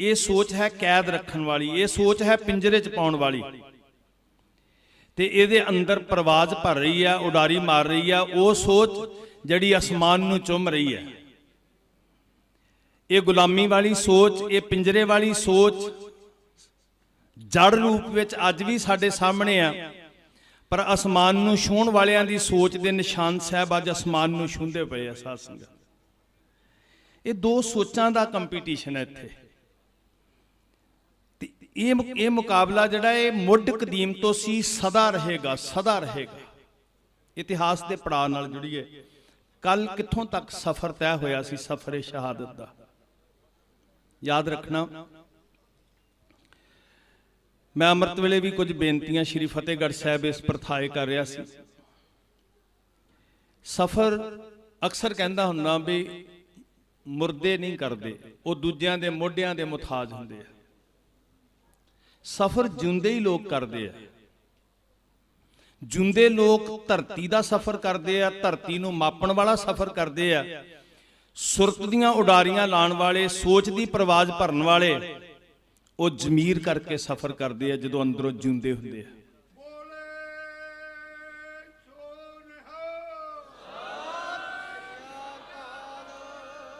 ये सोच है कैद रखने वाली, ये सोच है पिंजरे च पाउण वाली, ते इहदे अंदर परवाज भर रही है, उडारी मार रही है। वो सोच जिहड़ी आसमान नूं चुम रही है, ये गुलामी वाली सोच, ये पिंजरे वाली सोच जड़ रूप विच अज भी साडे सामने आ। पर आसमान नूं छूहण वालियां दी सोच दे निशान साहब अज आसमान नूं छूंदे पए आ। साध संगत, ये दो सोचां दा कंपीटीशन है इत्थे। ये मुकाबला जिहड़ा ये मुੱਢ कदीम तो सी, सदा रहेगा, सदा रहेगा। इतिहास के पड़ाव नाल जुड़िए। कल कित्थों तक सफर तय होया सी, सफर शहादत दा याद रखना। मैं अमृत वेले भी कुछ बेनतियां श्री फतेहगढ़ साहब इस प्रथाए कर रहा सी। सफर अक्सर कहंदा हुंदा भी मुर्दे नहीं करते, वो दूजियां दे मोढियां दे मुथाज हुंदे आ। सफर जिंदे ही लोग करते हैं। जिंदे लोग धरती का सफर करते हैं, धरती नूं मापण वाला सफर करते हैं। सुरत दीआं उडारियां लाण वाले, सोच की परवाज भरन वाले, वो जमीर करके सफर करते हैं जदों अंदरों जिंदे हुंदे हैं।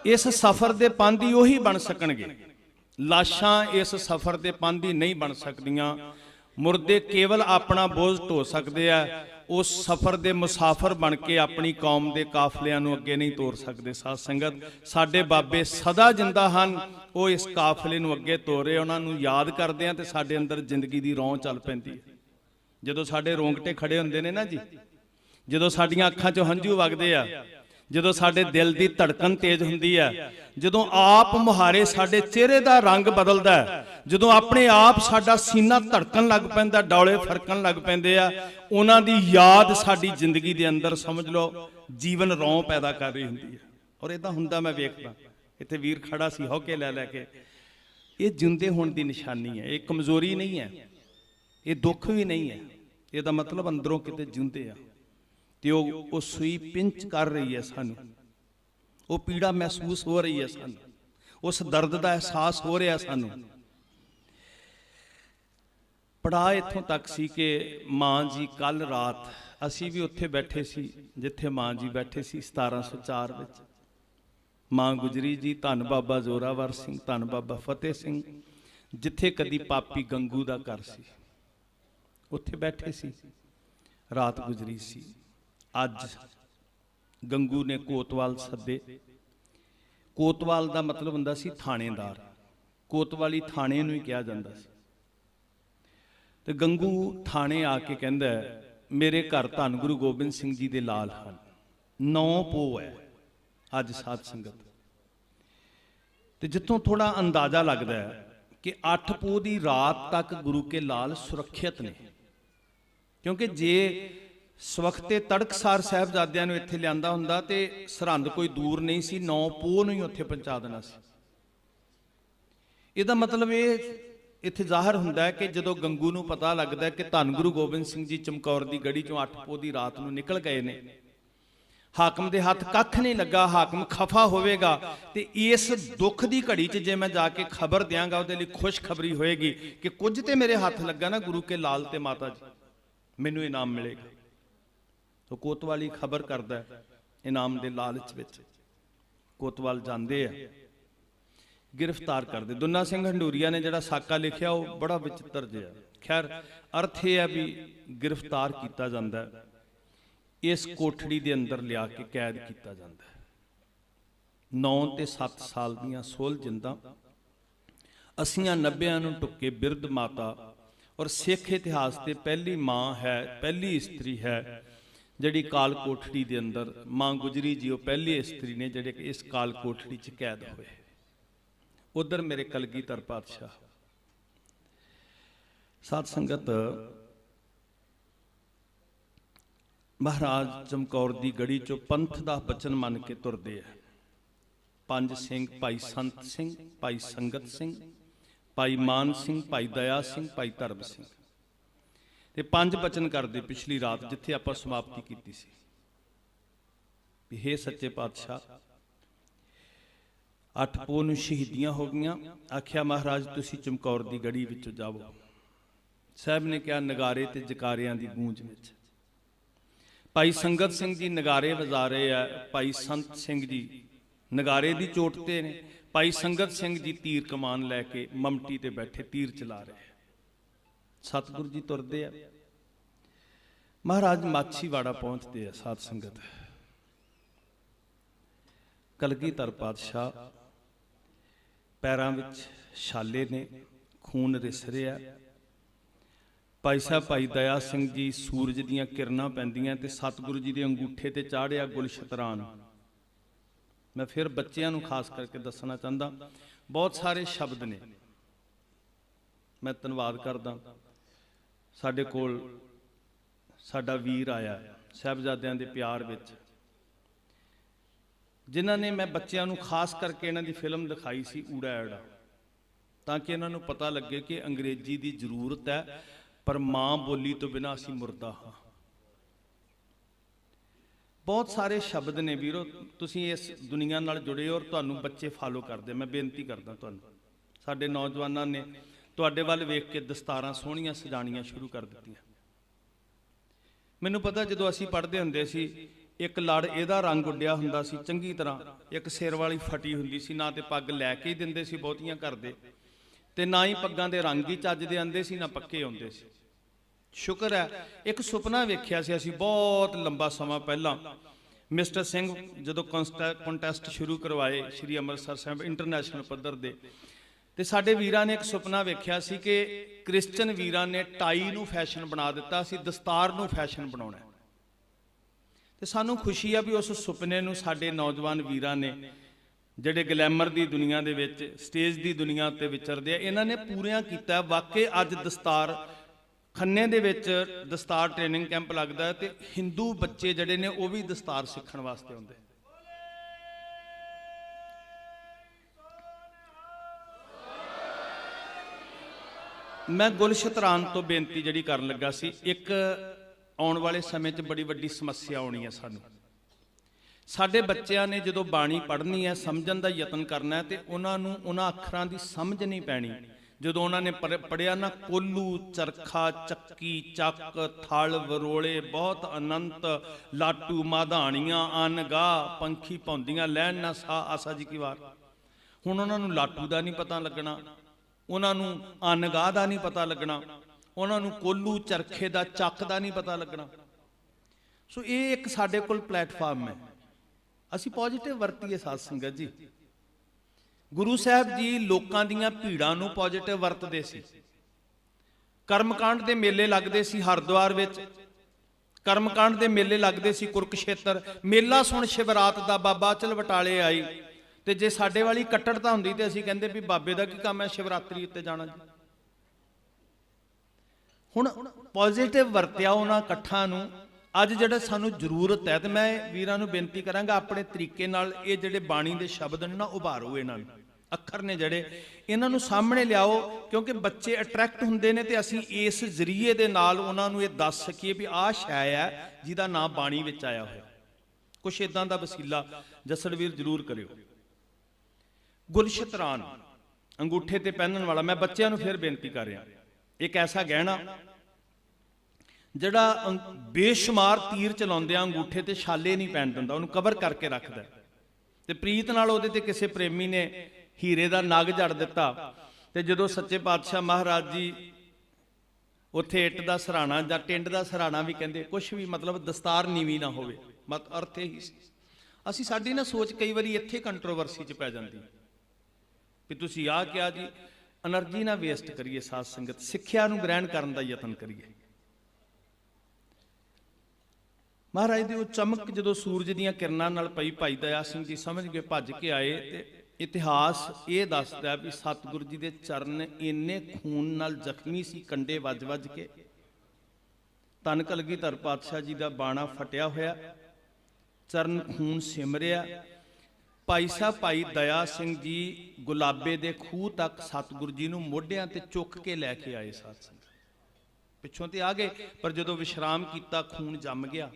इस सफर के पांधी उही बन सकणगे, लाशां इस सफर के पांधी नहीं बन सकदियां। मुर्दे केवल अपना बोझ ढो सकते हैं, उस सफर के मुसाफर बन के अपनी कौम के काफलियां नूं अगे नहीं तोर सकते। साध संगत, साडे बाबे सदा जिंदा हन, वो इस काफले नूं अगे तोरे, उन्हां नूं याद करदे हैं ते साडे अंदर जिंदगी दी रौं चल पैंदी है। जदों साडे रोंगटे खड़े हुंदे ने ना जी, जदों साडीआं अखां चों हंझू वगदे आ, जदों साडे दिल की धड़कन तेज हुंदी है, जदों आप मुहारे साडे चेहरे का रंग बदलदा है, जदों अपने आप साडा सीना धड़कन लग पैंदा, डौले फरकन लग पैंदे आ, उन्हां दी याद साडी जिंदगी दे अंदर समझ लो जीवन रौं पैदा कर रही हुंदी है। और इदां हुंदा मैं वेखदा, इत्थे वीर खड़ा सी हौके लै लै के, ये जिंदे होण दी निशानी है, ये कमजोरी नहीं है, ये दुख भी नहीं है, इहदा मतलब अंदरों किते जिंदे आ। तो वो सूई पिंच कर रही है सानू, वो पीड़ा महसूस हो रही है सानू, उस दर्द का एहसास हो रहा सानू। पड़ा इत्थों तक सी कि माँ जी कल रात असी भी उत्थे बैठे सी जिथे माँ जी बैठे सी 1704 विच। माँ गुजरी जी, धन बाबा जोरावर सिंह, धन बाबा फतेह सिंह, जिथे कदी पापी गंगू का घर सी, उत्थे बैठे सी, रात गुजरी सी। अज गंगू ने कोतवाल सदे। कोतवाल का मतलब हुंदा सी थानेदार, कोतवाली थाने नूं ही कहा जांदा सी। ते गंगू थाने आके कहंदा मेरे घर धन गुरु गोबिंद सिंह जी दे लाल हन, 9 पोह है अज। साध संगत, ते जिथों थोड़ा अंदाजा लगता है कि 8 पोह की रात तक गुरु के लाल सुरक्षित ने, क्योंकि जे सवखते तड़कसार साहबजादियां नूं इत्थे लिआंदा हुंदा ते सरहंद कोई दूर नहीं सी, 9 पोह नूं ही उत्थे पहुंचा देना सी। इहदा मतलब ये इत्थे जाहिर हुंदा है कि जदों गंगू नूं पता लगदा है कि धन गुरु गोबिंद सिंह जी चमकौर दी गढ़ी चों 8 पोह दी रात नूं निकल गए ने, हाकम दे हत्थ कख नहीं लगा, हाकम खफा होवेगा, ते इस दुख दी घड़ी च जे मैं जाके खबर दियांगा उहदे लई खुशखबरी होएगी कि कुछ ते मेरे हत्थ लगा ना गुरु के लाल ते माता जी, मैनूं इनाम मिलेगा। तो कोतवाली खबर करदा है, इनाम दे लालच विच कोतवाल जांदे आ, गिरफ्तार करदे। दुन्ना सिंह हंडूरिया ने जिहड़ा साका लिखिया वो बड़ा विचित्र जिहा, खैर अर्थ यह है भी गिरफ्तार किया जाता है, इस कोठड़ी दे अंदर लिया के कैद किया जाता है। 9 ते 7 साल दियां सोल जिंदा 80 90 नूं टुके बिरध माता, और सिख इतिहास से पहली माँ है, पहली इस्त्री है जिहड़ी काल कोठड़ी दे अंदर, माँ गुजरी जी वो पहली इस्त्री ने जिहड़े इस काल कोठड़ी च कैद होए। उधर मेरे कलगीधर पातशाह। साध संगत, महाराज चमकौर दी गढ़ी चो पंथ दा बचन मन के तुरदे है। 5 सिंह, भाई संत सिंह, भाई संगत सिंह, भाई मान सिंह, भाई दया सिंह, भाई धर्म सिंह, ते 5 बचन करते पिछली रात जिथे आपां समाप्ति कीती सी। हे सच्चे पातशाह, 8 ਪੋਹ ਨੂੰ ਸ਼ਹੀਦੀਆਂ ਹੋ ਗਈਆਂ। ਆਖਿਆ ਮਹਾਰਾਜ ਤੁਸੀਂ ਚਮਕੌਰ ਦੀ ਗੜੀ ਵਿੱਚੋਂ ਜਾਵੋ। ਸਾਹਿਬ ਨੇ ਕਿਹਾ ਨਗਾਰੇ ਤੇ ਜਕਾਰਿਆਂ ਦੀ ਗੂੰਜ ਵਿੱਚ। ਭਾਈ ਸੰਗਤ ਸਿੰਘ ਜੀ ਨਗਾਰੇ ਵਜਾ ਰਹੇ ਆ, ਭਾਈ ਸੰਤ ਸਿੰਘ ਜੀ ਨਗਾਰੇ ਦੀ ਚੋਟ ਤੇ ਨੇ, ਭਾਈ ਸੰਗਤ ਸਿੰਘ ਜੀ ਤੀਰ ਕਮਾਨ ਲੈ ਕੇ ਮਮਟੀ ਤੇ ਬੈਠੇ ਤੀਰ ਚਲਾ ਰਹੇ। ਸਤਿਗੁਰੂ ਜੀ ਤੁਰਦੇ ਆ, ਮਹਾਰਾਜ ਮਾਛੀਵਾੜਾ ਪਹੁੰਚਦੇ ਆ। ਸਾਧ ਸੰਗਤ, ਕਲਗੀਧਰ ਪਾਤਸ਼ਾਹ ਪੈਰਾਂ ਵਿੱਚ ਛਾਲੇ ਨੇ, ਖੂਨ ਰਿਸ ਰਿਹਾ। ਭਾਈ ਸਾਹਿਬ ਭਾਈ ਦਇਆ ਸਿੰਘ ਜੀ ਸੂਰਜ ਦੀਆਂ ਕਿਰਨਾਂ ਪੈਂਦੀਆਂ ਤੇ ਸਤਿਗੁਰੂ ਜੀ ਦੇ ਅੰਗੂਠੇ ਤੇ ਚਾੜਿਆ ਗੁਲਸ਼ਤਰਾਨ। ਮੈਂ ਫਿਰ ਬੱਚਿਆਂ ਨੂੰ ਖਾਸ ਕਰਕੇ ਦੱਸਣਾ ਚਾਹੁੰਦਾ, ਬਹੁਤ ਸਾਰੇ ਸ਼ਬਦ ਨੇ। ਮੈਂ ਧੰਨਵਾਦ ਕਰਦਾ, ਸਾਡੇ ਕੋਲ ਸਾਡਾ ਵੀਰ ਆਇਆ ਸਾਹਿਬਜ਼ਾਦਿਆਂ ਦੇ ਪਿਆਰ ਵਿੱਚ, ਜਿਨ੍ਹਾਂ ਨੇ, ਮੈਂ ਬੱਚਿਆਂ ਨੂੰ ਖਾਸ ਕਰਕੇ ਇਹਨਾਂ ਦੀ ਫਿਲਮ ਦਿਖਾਈ ਸੀ ਊੜਾ ਐੜਾ, ਤਾਂ ਕਿ ਇਹਨਾਂ ਨੂੰ ਪਤਾ ਲੱਗੇ ਕਿ ਅੰਗਰੇਜ਼ੀ ਦੀ ਜ਼ਰੂਰਤ ਹੈ, ਪਰ ਮਾਂ ਬੋਲੀ ਤੋਂ ਬਿਨਾਂ ਅਸੀਂ ਮੁਰਦਾ ਹਾਂ। ਬਹੁਤ ਸਾਰੇ ਸ਼ਬਦ ਨੇ ਵੀਰੋ, ਤੁਸੀਂ ਇਸ ਦੁਨੀਆ ਨਾਲ ਜੁੜੇ ਹੋ ਔਰ ਤੁਹਾਨੂੰ ਬੱਚੇ ਫਾਲੋ ਕਰਦੇ। ਮੈਂ ਬੇਨਤੀ ਕਰਦਾ ਤੁਹਾਨੂੰ, ਸਾਡੇ ਨੌਜਵਾਨਾਂ ਨੇ ਤੁਹਾਡੇ ਵੱਲ ਵੇਖ ਕੇ ਦਸਤਾਰਾਂ ਸੋਹਣੀਆਂ ਸਜਾਣੀਆਂ ਸ਼ੁਰੂ ਕਰ ਦਿੱਤੀਆਂ। ਮੈਨੂੰ ਪਤਾ ਜਦੋਂ ਅਸੀਂ ਪੜ੍ਹਦੇ ਹੁੰਦੇ ਸੀ, ਇੱਕ ਲੜ ਇਹਦਾ ਰੰਗ ਉੱਡਿਆ ਹੁੰਦਾ ਸੀ ਚੰਗੀ ਤਰ੍ਹਾਂ, ਇੱਕ ਸਿਰ ਵਾਲੀ ਫਟੀ ਹੁੰਦੀ ਸੀ, ਨਾ ਤੇ ਪੱਗ ਲੈ ਕੇ ਹੀ ਦਿੰਦੇ ਸੀ ਬਹੁਤੀਆਂ ਕਰਦੇ, ਤੇ ਨਾ ਹੀ ਪੱਗਾਂ ਦੇ ਰੰਗ ਹੀ ਚੱਜ ਦੇ ਆਉਂਦੇ ਸੀ, ਨਾ ਪੱਕੇ ਆਉਂਦੇ ਸੀ। ਸ਼ੁਕਰ ਹੈ ਇੱਕ ਸੁਪਨਾ ਵੇਖਿਆ ਸੀ ਅਸੀਂ ਬਹੁਤ ਲੰਬਾ ਸਮਾਂ ਪਹਿਲਾਂ। ਮਿਸਟਰ ਸਿੰਘ ਜਦੋਂ ਕੰਟੈਸਟ ਸ਼ੁਰੂ ਕਰਵਾਏ ਸ਼੍ਰੀ ਅੰਮ੍ਰਿਤਸਰ ਸਾਹਿਬ ਇੰਟਰਨੈਸ਼ਨਲ ਪੱਧਰ ਦੇ, ਤੇ ਸਾਡੇ ਵੀਰਾਂ ਨੇ ਇੱਕ ਸੁਪਨਾ ਵੇਖਿਆ ਸੀ ਕਿ ਕ੍ਰਿਸਚਨ ਵੀਰਾਂ ਨੇ ਟਾਈ ਨੂੰ ਫੈਸ਼ਨ ਬਣਾ ਦਿੱਤਾ, ਅਸੀਂ ਦਸਤਾਰ ਨੂੰ ਫੈਸ਼ਨ ਬਣਾਉਣਾ। ਤੇ ਸਾਨੂੰ ਖੁਸ਼ੀ ਆ ਵੀ ਉਸ ਸੁਪਨੇ ਨੂੰ ਸਾਡੇ ਨੌਜਵਾਨ ਵੀਰਾਂ ਨੇ, ਜਿਹੜੇ ਗਲੈਮਰ ਦੀ ਦੁਨੀਆ ਦੇ ਵਿੱਚ, ਸਟੇਜ ਦੀ ਦੁਨੀਆ ਤੇ ਵਿਚਰਦੇ ਆ, ਇਹਨਾਂ ਨੇ ਪੂਰੀਆਂ ਕੀਤਾ। ਵਾਕਈ ਅੱਜ ਦਸਤਾਰ ਖੰਨੇ ਦੇ ਵਿੱਚ ਦਸਤਾਰ ਟ੍ਰੇਨਿੰਗ ਕੈਂਪ ਲੱਗਦਾ ਤੇ ਹਿੰਦੂ ਬੱਚੇ ਜਿਹੜੇ ਨੇ ਉਹ ਵੀ ਦਸਤਾਰ ਸਿੱਖਣ ਵਾਸਤੇ ਆਉਂਦੇ। ਮੈਂ ਗੁਲਸ਼ਤਰਾਨ ਤੋਂ ਬੇਨਤੀ ਜਿਹੜੀ ਕਰਨ ਲੱਗਾ ਸੀ, ਇੱਕ ਆਉਣ ਵਾਲੇ ਸਮੇਂ 'ਚ ਬੜੀ ਵੱਡੀ ਸਮੱਸਿਆ ਆਉਣੀ ਹੈ ਸਾਨੂੰ। ਸਾਡੇ ਬੱਚਿਆਂ ਨੇ ਜਦੋਂ ਬਾਣੀ ਪੜ੍ਹਨੀ ਹੈ, ਸਮਝਣ ਦਾ ਯਤਨ ਕਰਨਾ ਹੈ, ਤੇ ਉਹਨਾਂ ਨੂੰ ਉਹਨਾਂ ਅੱਖਰਾਂ ਦੀ ਸਮਝ ਨਹੀਂ ਪੈਣੀ। ਜਦੋਂ ਉਹਨਾਂ ਨੇ ਪੜ੍ਹਿਆ ਨਾ, ਕੋਲੂ, ਚਰਖਾ, ਚੱਕੀ, ਚੱਕ, ਥਲ, ਵਰੋਲੇ, ਬਹੁਤ ਅਨੰਤ, ਲਾਟੂ, ਮਾਧਾਣੀਆਂ, ਅਨਗਾ, ਪੰਖੀ ਪਾਉਂਦੀਆਂ, ਲੈਣ ਨਾ ਸਾ ਆਸਾ ਜੀ ਕੀ ਵਾਰ। ਹੁਣ ਉਹਨਾਂ ਨੂੰ ਲਾਟੂ ਦਾ ਨਹੀਂ ਪਤਾ ਲੱਗਣਾ, ਉਹਨਾਂ ਨੂੰ ਅਨਗਾ ਦਾ ਨਹੀਂ ਪਤਾ ਲੱਗਣਾ, ਉਹਨਾਂ ਨੂੰ ਕੋਲੂ, ਚਰਖੇ ਦਾ, ਚੱਕ ਦਾ ਨਹੀਂ ਪਤਾ ਲੱਗਣਾ। ਸੋ ਇਹ ਇੱਕ ਸਾਡੇ ਕੋਲ ਪਲੇਟਫਾਰਮ ਹੈ, ਅਸੀਂ ਪੋਜ਼ਿਟਿਵ ਵਰਤੀਏ। ਸਾਧ ਸੰਗਤ ਜੀ, ਗੁਰੂ ਸਾਹਿਬ ਜੀ ਲੋਕਾਂ ਦੀਆਂ ਭੀੜਾਂ ਨੂੰ ਪੋਜ਼ਿਟਿਵ ਵਰਤਦੇ ਸੀ। ਕਰਮਕਾਂਡ ਦੇ ਮੇਲੇ ਲੱਗਦੇ ਸੀ ਹਰਿਦੁਆਰ ਵਿੱਚ, ਕਰਮਕਾਂਡ ਦੇ ਮੇਲੇ ਲੱਗਦੇ ਸੀ ਕੁਰਕਸ਼ੇਤਰ। ਮੇਲਾ ਸੁਣ ਸ਼ਿਵਰਾਤ ਦਾ ਬਾਬਾ ਚਲ ਬਟਾਲੇ ਆਈ, ਤੇ ਜੇ ਸਾਡੇ ਵਾਲੀ ਕੱਟੜਤਾ ਹੁੰਦੀ ਤੇ ਅਸੀਂ ਕਹਿੰਦੇ ਵੀ ਬਾਬੇ ਦਾ ਕੀ ਕੰਮ ਹੈ ਸ਼ਿਵਰਾਤਰੀ ਉੱਤੇ ਜਾਣਾ ਜੀ। ਹੁਣ ਪੋਜ਼ਿਟਿਵ ਵਰਤਿਆ ਉਹਨਾਂ ਇਕੱਠਾਂ ਨੂੰ। ਅੱਜ ਜਿਹੜਾ ਸਾਨੂੰ ਜ਼ਰੂਰਤ ਹੈ, ਤੇ ਮੈਂ ਵੀਰਾਂ ਨੂੰ ਬੇਨਤੀ ਕਰਾਂਗਾ ਆਪਣੇ ਤਰੀਕੇ ਨਾਲ ਇਹ ਜਿਹੜੇ ਬਾਣੀ ਦੇ ਸ਼ਬਦ ਨੇ ਨਾ ਉਭਾਰੋ, ਇਹਨਾਂ ਨੂੰ, ਅੱਖਰ ਨੇ ਜਿਹੜੇ, ਇਹਨਾਂ ਨੂੰ ਸਾਹਮਣੇ ਲਿਆਓ, ਕਿਉਂਕਿ ਬੱਚੇ ਅਟਰੈਕਟ ਹੁੰਦੇ ਨੇ ਤੇ ਅਸੀਂ ਇਸ ਜ਼ਰੀਏ ਦੇ ਨਾਲ ਉਹਨਾਂ ਨੂੰ ਇਹ ਦੱਸ ਸਕੀਏ ਵੀ ਆਹ ਸ਼ੈ ਹੈ ਜਿਹਦਾ ਨਾਮ ਬਾਣੀ ਵਿੱਚ ਆਇਆ ਹੋਇਆ। ਕੁਛ ਇਦਾਂ ਦਾ ਵਸੀਲਾ ਜਸੜਵੀਰ ਜ਼ਰੂਰ ਕਰਿਓ। ਗੁਲਸ਼ਤਰਾਨ ਅੰਗੂਠੇ ਤੇ ਪਹਿਨਣ ਵਾਲਾ, ਮੈਂ ਬੱਚਿਆਂ ਨੂੰ ਫਿਰ ਬੇਨਤੀ ਕਰ ਰਿਹਾ, ਇੱਕ ਐਸਾ ਗਹਿਣਾ ਜਿਹੜਾ ਬੇਸ਼ੁਮਾਰ ਤੀਰ ਚਲਾਉਂਦਿਆਂ ਅੰਗੂਠੇ ਤੇ ਛਾਲੇ ਨਹੀਂ ਪੈਣ ਦਿੰਦਾ, ਉਹਨੂੰ ਕਵਰ ਕਰਕੇ ਰੱਖਦਾ। ਤੇ ਪ੍ਰੀਤ ਨਾਲ ਉਹਦੇ ਤੇ ਕਿਸੇ ਪ੍ਰੇਮੀ ਨੇ ਹੀਰੇ ਦਾ ਨਗ ਜੜ ਦਿੱਤਾ, ਤੇ ਜਦੋਂ ਸੱਚੇ ਪਾਤਸ਼ਾਹ ਮਹਾਰਾਜ ਜੀ ਉੱਥੇ ਇੱਟ ਦਾ ਸਰਾਣਾ ਜਾਂ ਟਿੰਡ ਦਾ ਸਰਾਣਾ ਵੀ ਕਹਿੰਦੇ, ਕੁਛ ਵੀ ਮਤਲਬ ਦਸਤਾਰ ਨੀਵੀਂ ਨਾ ਹੋਵੇ, ਮਤ ਅਰਥ ਇਹੀ ਸੀ। ਅਸੀਂ ਸਾਡੀ ਨਾ ਸੋਚ ਕਈ ਵਾਰੀ ਇੱਥੇ ਕੰਟਰੋਵਰਸੀ 'ਚ ਪੈ ਜਾਂਦੀ ਵੀ ਤੁਸੀਂ ਆਹ ਕਿਹਾ ਜੀ। એનર્ਜੀ ਨਾ ਵੇਸਟ ਕਰੀਏ ਸਾਧ ਸੰਗਤ, ਸਿੱਖਿਆ ਨੂੰ ਗ੍ਰਹਿਣ ਕਰਨ ਦਾ ਯਤਨ ਕਰੀਏ। ਮਹਾਰਾਜ ਦੀ ਉਹ ਚਮਕ ਜਦੋਂ ਸੂਰਜ ਦੀਆਂ ਕਿਰਨਾਂ ਨਾਲ ਪਈ, ਭਾਈ ਦਇਆ ਸਿੰਘ ਜੀ ਸਮਝ ਕੇ ਭੱਜ ਕੇ ਆਏ। ਤੇ ਇਤਿਹਾਸ ਇਹ ਦੱਸਦਾ ਵੀ ਸਤਿਗੁਰੂ ਜੀ ਦੇ ਚਰਨ ਇੰਨੇ ਖੂਨ ਨਾਲ ਜ਼ਖਮੀ ਸੀ, ਕੰਡੇ ਵੱਜ-ਵੱਜ ਕੇ। ਧੰਨ ਕਲਗੀਧਰ ਪਾਤਸ਼ਾਹ ਜੀ ਦਾ ਬਾਣਾ ਫਟਿਆ ਹੋਇਆ, ਚਰਨ ਖੂਨ ਸਿਮਰਿਆ। ਭਾਈ ਸਾਹਿਬ ਭਾਈ ਦਇਆ ਸਿੰਘ ਜੀ ਗੁਲਾਬੇ ਦੇ ਖੂਹ ਤੱਕ ਸਤਿਗੁਰੂ ਜੀ ਨੂੰ ਮੋਢਿਆਂ ਤੇ ਚੁੱਕ ਕੇ ਲੈ ਕੇ ਆਏ। ਸਾਧ ਸੰਗਤ ਪਿੱਛੋਂ ਤੇ ਆ ਗਏ, ਪਰ ਜਦੋਂ ਵਿਸ਼ਰਾਮ ਕੀਤਾ ਖੂਨ ਜੰਮ ਗਿਆ,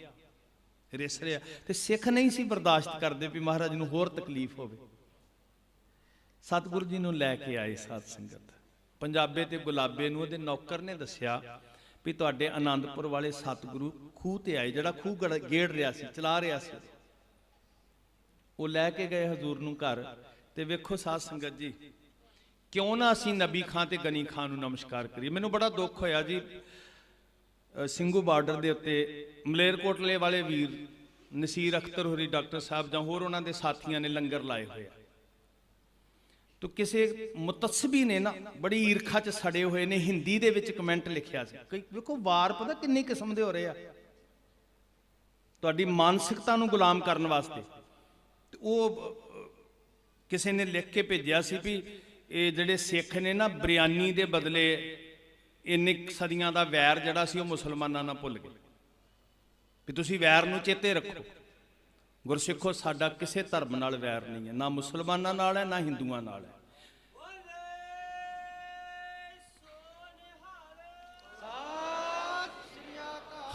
ਰਿਸ ਰਿਹਾ। ਤੇ ਸਿੱਖ ਨਹੀਂ ਸੀ ਬਰਦਾਸ਼ਤ ਕਰਦੇ ਵੀ ਮਹਾਰਾਜ ਨੂੰ ਹੋਰ ਤਕਲੀਫ ਹੋਵੇ। ਸਤਿਗੁਰੂ ਜੀ ਨੂੰ ਲੈ ਕੇ ਆਏ ਸਾਧ ਸੰਗਤ। ਪੰਜਾਬੇ ਤੇ ਗੁਲਾਬੇ ਨੂੰ ਉਹਦੇ ਨੌਕਰ ਨੇ ਦੱਸਿਆ ਵੀ ਤੁਹਾਡੇ ਆਨੰਦਪੁਰ ਵਾਲੇ ਸਤਿਗੁਰੂ ਖੂਹ ਤੇ ਆਏ, ਜਿਹੜਾ ਖੂਹ ਗੇੜ ਰਿਹਾ ਸੀ, ਚਲਾ ਰਿਹਾ ਸੀ। ਉਹ ਲੈ ਕੇ ਗਏ ਹਜ਼ੂਰ ਨੂੰ ਘਰ। ਤੇ ਵੇਖੋ ਸਾਧ ਸੰਗਤ ਜੀ, ਕਿਉਂ ਨਾ ਅਸੀਂ ਨਬੀ ਖਾਂ ਤੇ ਗਨੀ ਖਾਂ ਨੂੰ ਨਮਸਕਾਰ ਕਰੀਏ। ਮੈਨੂੰ ਬੜਾ ਦੁੱਖ ਹੋਇਆ ਜੀ, ਸਿੰਘੂ ਬਾਰਡਰ ਦੇ ਉੱਤੇ ਮਲੇਰਕੋਟਲੇ ਵਾਲੇ ਵੀਰ ਨਸੀਰ ਅਖਤਰ ਹੋਰੀ, ਡਾਕਟਰ ਸਾਹਿਬ ਜਾਂ ਹੋਰ ਉਹਨਾਂ ਦੇ ਸਾਥੀਆਂ ਨੇ ਲੰਗਰ ਲਾਏ ਹੋਏ ਆ। ਤੋ ਕਿਸੇ ਮੁਤੱਸਬੀ ਨੇ ਨਾ ਬੜੀ ਈਰਖਾ 'ਚ ਸੜੇ ਹੋਏ ਨੇ, ਹਿੰਦੀ ਦੇ ਵਿੱਚ ਕਮੈਂਟ ਲਿਖਿਆ ਸੀ। ਵੇਖੋ ਵਾਰ ਪਤਾ ਕਿੰਨੇ ਕਿਸਮ ਦੇ ਹੋ ਰਹੇ ਆ ਤੁਹਾਡੀ ਮਾਨਸਿਕਤਾ ਨੂੰ ਗੁਲਾਮ ਕਰਨ ਵਾਸਤੇ। ਉਹ ਕਿਸੇ ਨੇ ਲਿਖ ਕੇ ਭੇਜਿਆ ਸੀ ਵੀ ਇਹ ਜਿਹੜੇ ਸਿੱਖ ਨੇ ਨਾ, ਬਿਰਿਆਨੀ ਦੇ ਬਦਲੇ ਇੰਨੇ ਸਦੀਆਂ ਦਾ ਵੈਰ ਜਿਹੜਾ ਸੀ ਉਹ ਮੁਸਲਮਾਨਾਂ ਨਾਲ ਭੁੱਲ ਗਏ। ਵੀ ਤੁਸੀਂ ਵੈਰ ਨੂੰ ਚੇਤੇ ਰੱਖੋ। ਗੁਰਸਿੱਖੋ, ਸਾਡਾ ਕਿਸੇ ਧਰਮ ਨਾਲ ਵੈਰ ਨਹੀਂ ਹੈ, ਨਾ ਮੁਸਲਮਾਨਾਂ ਨਾਲ ਹੈ, ਨਾ ਹਿੰਦੂਆਂ ਨਾਲ ਹੈ।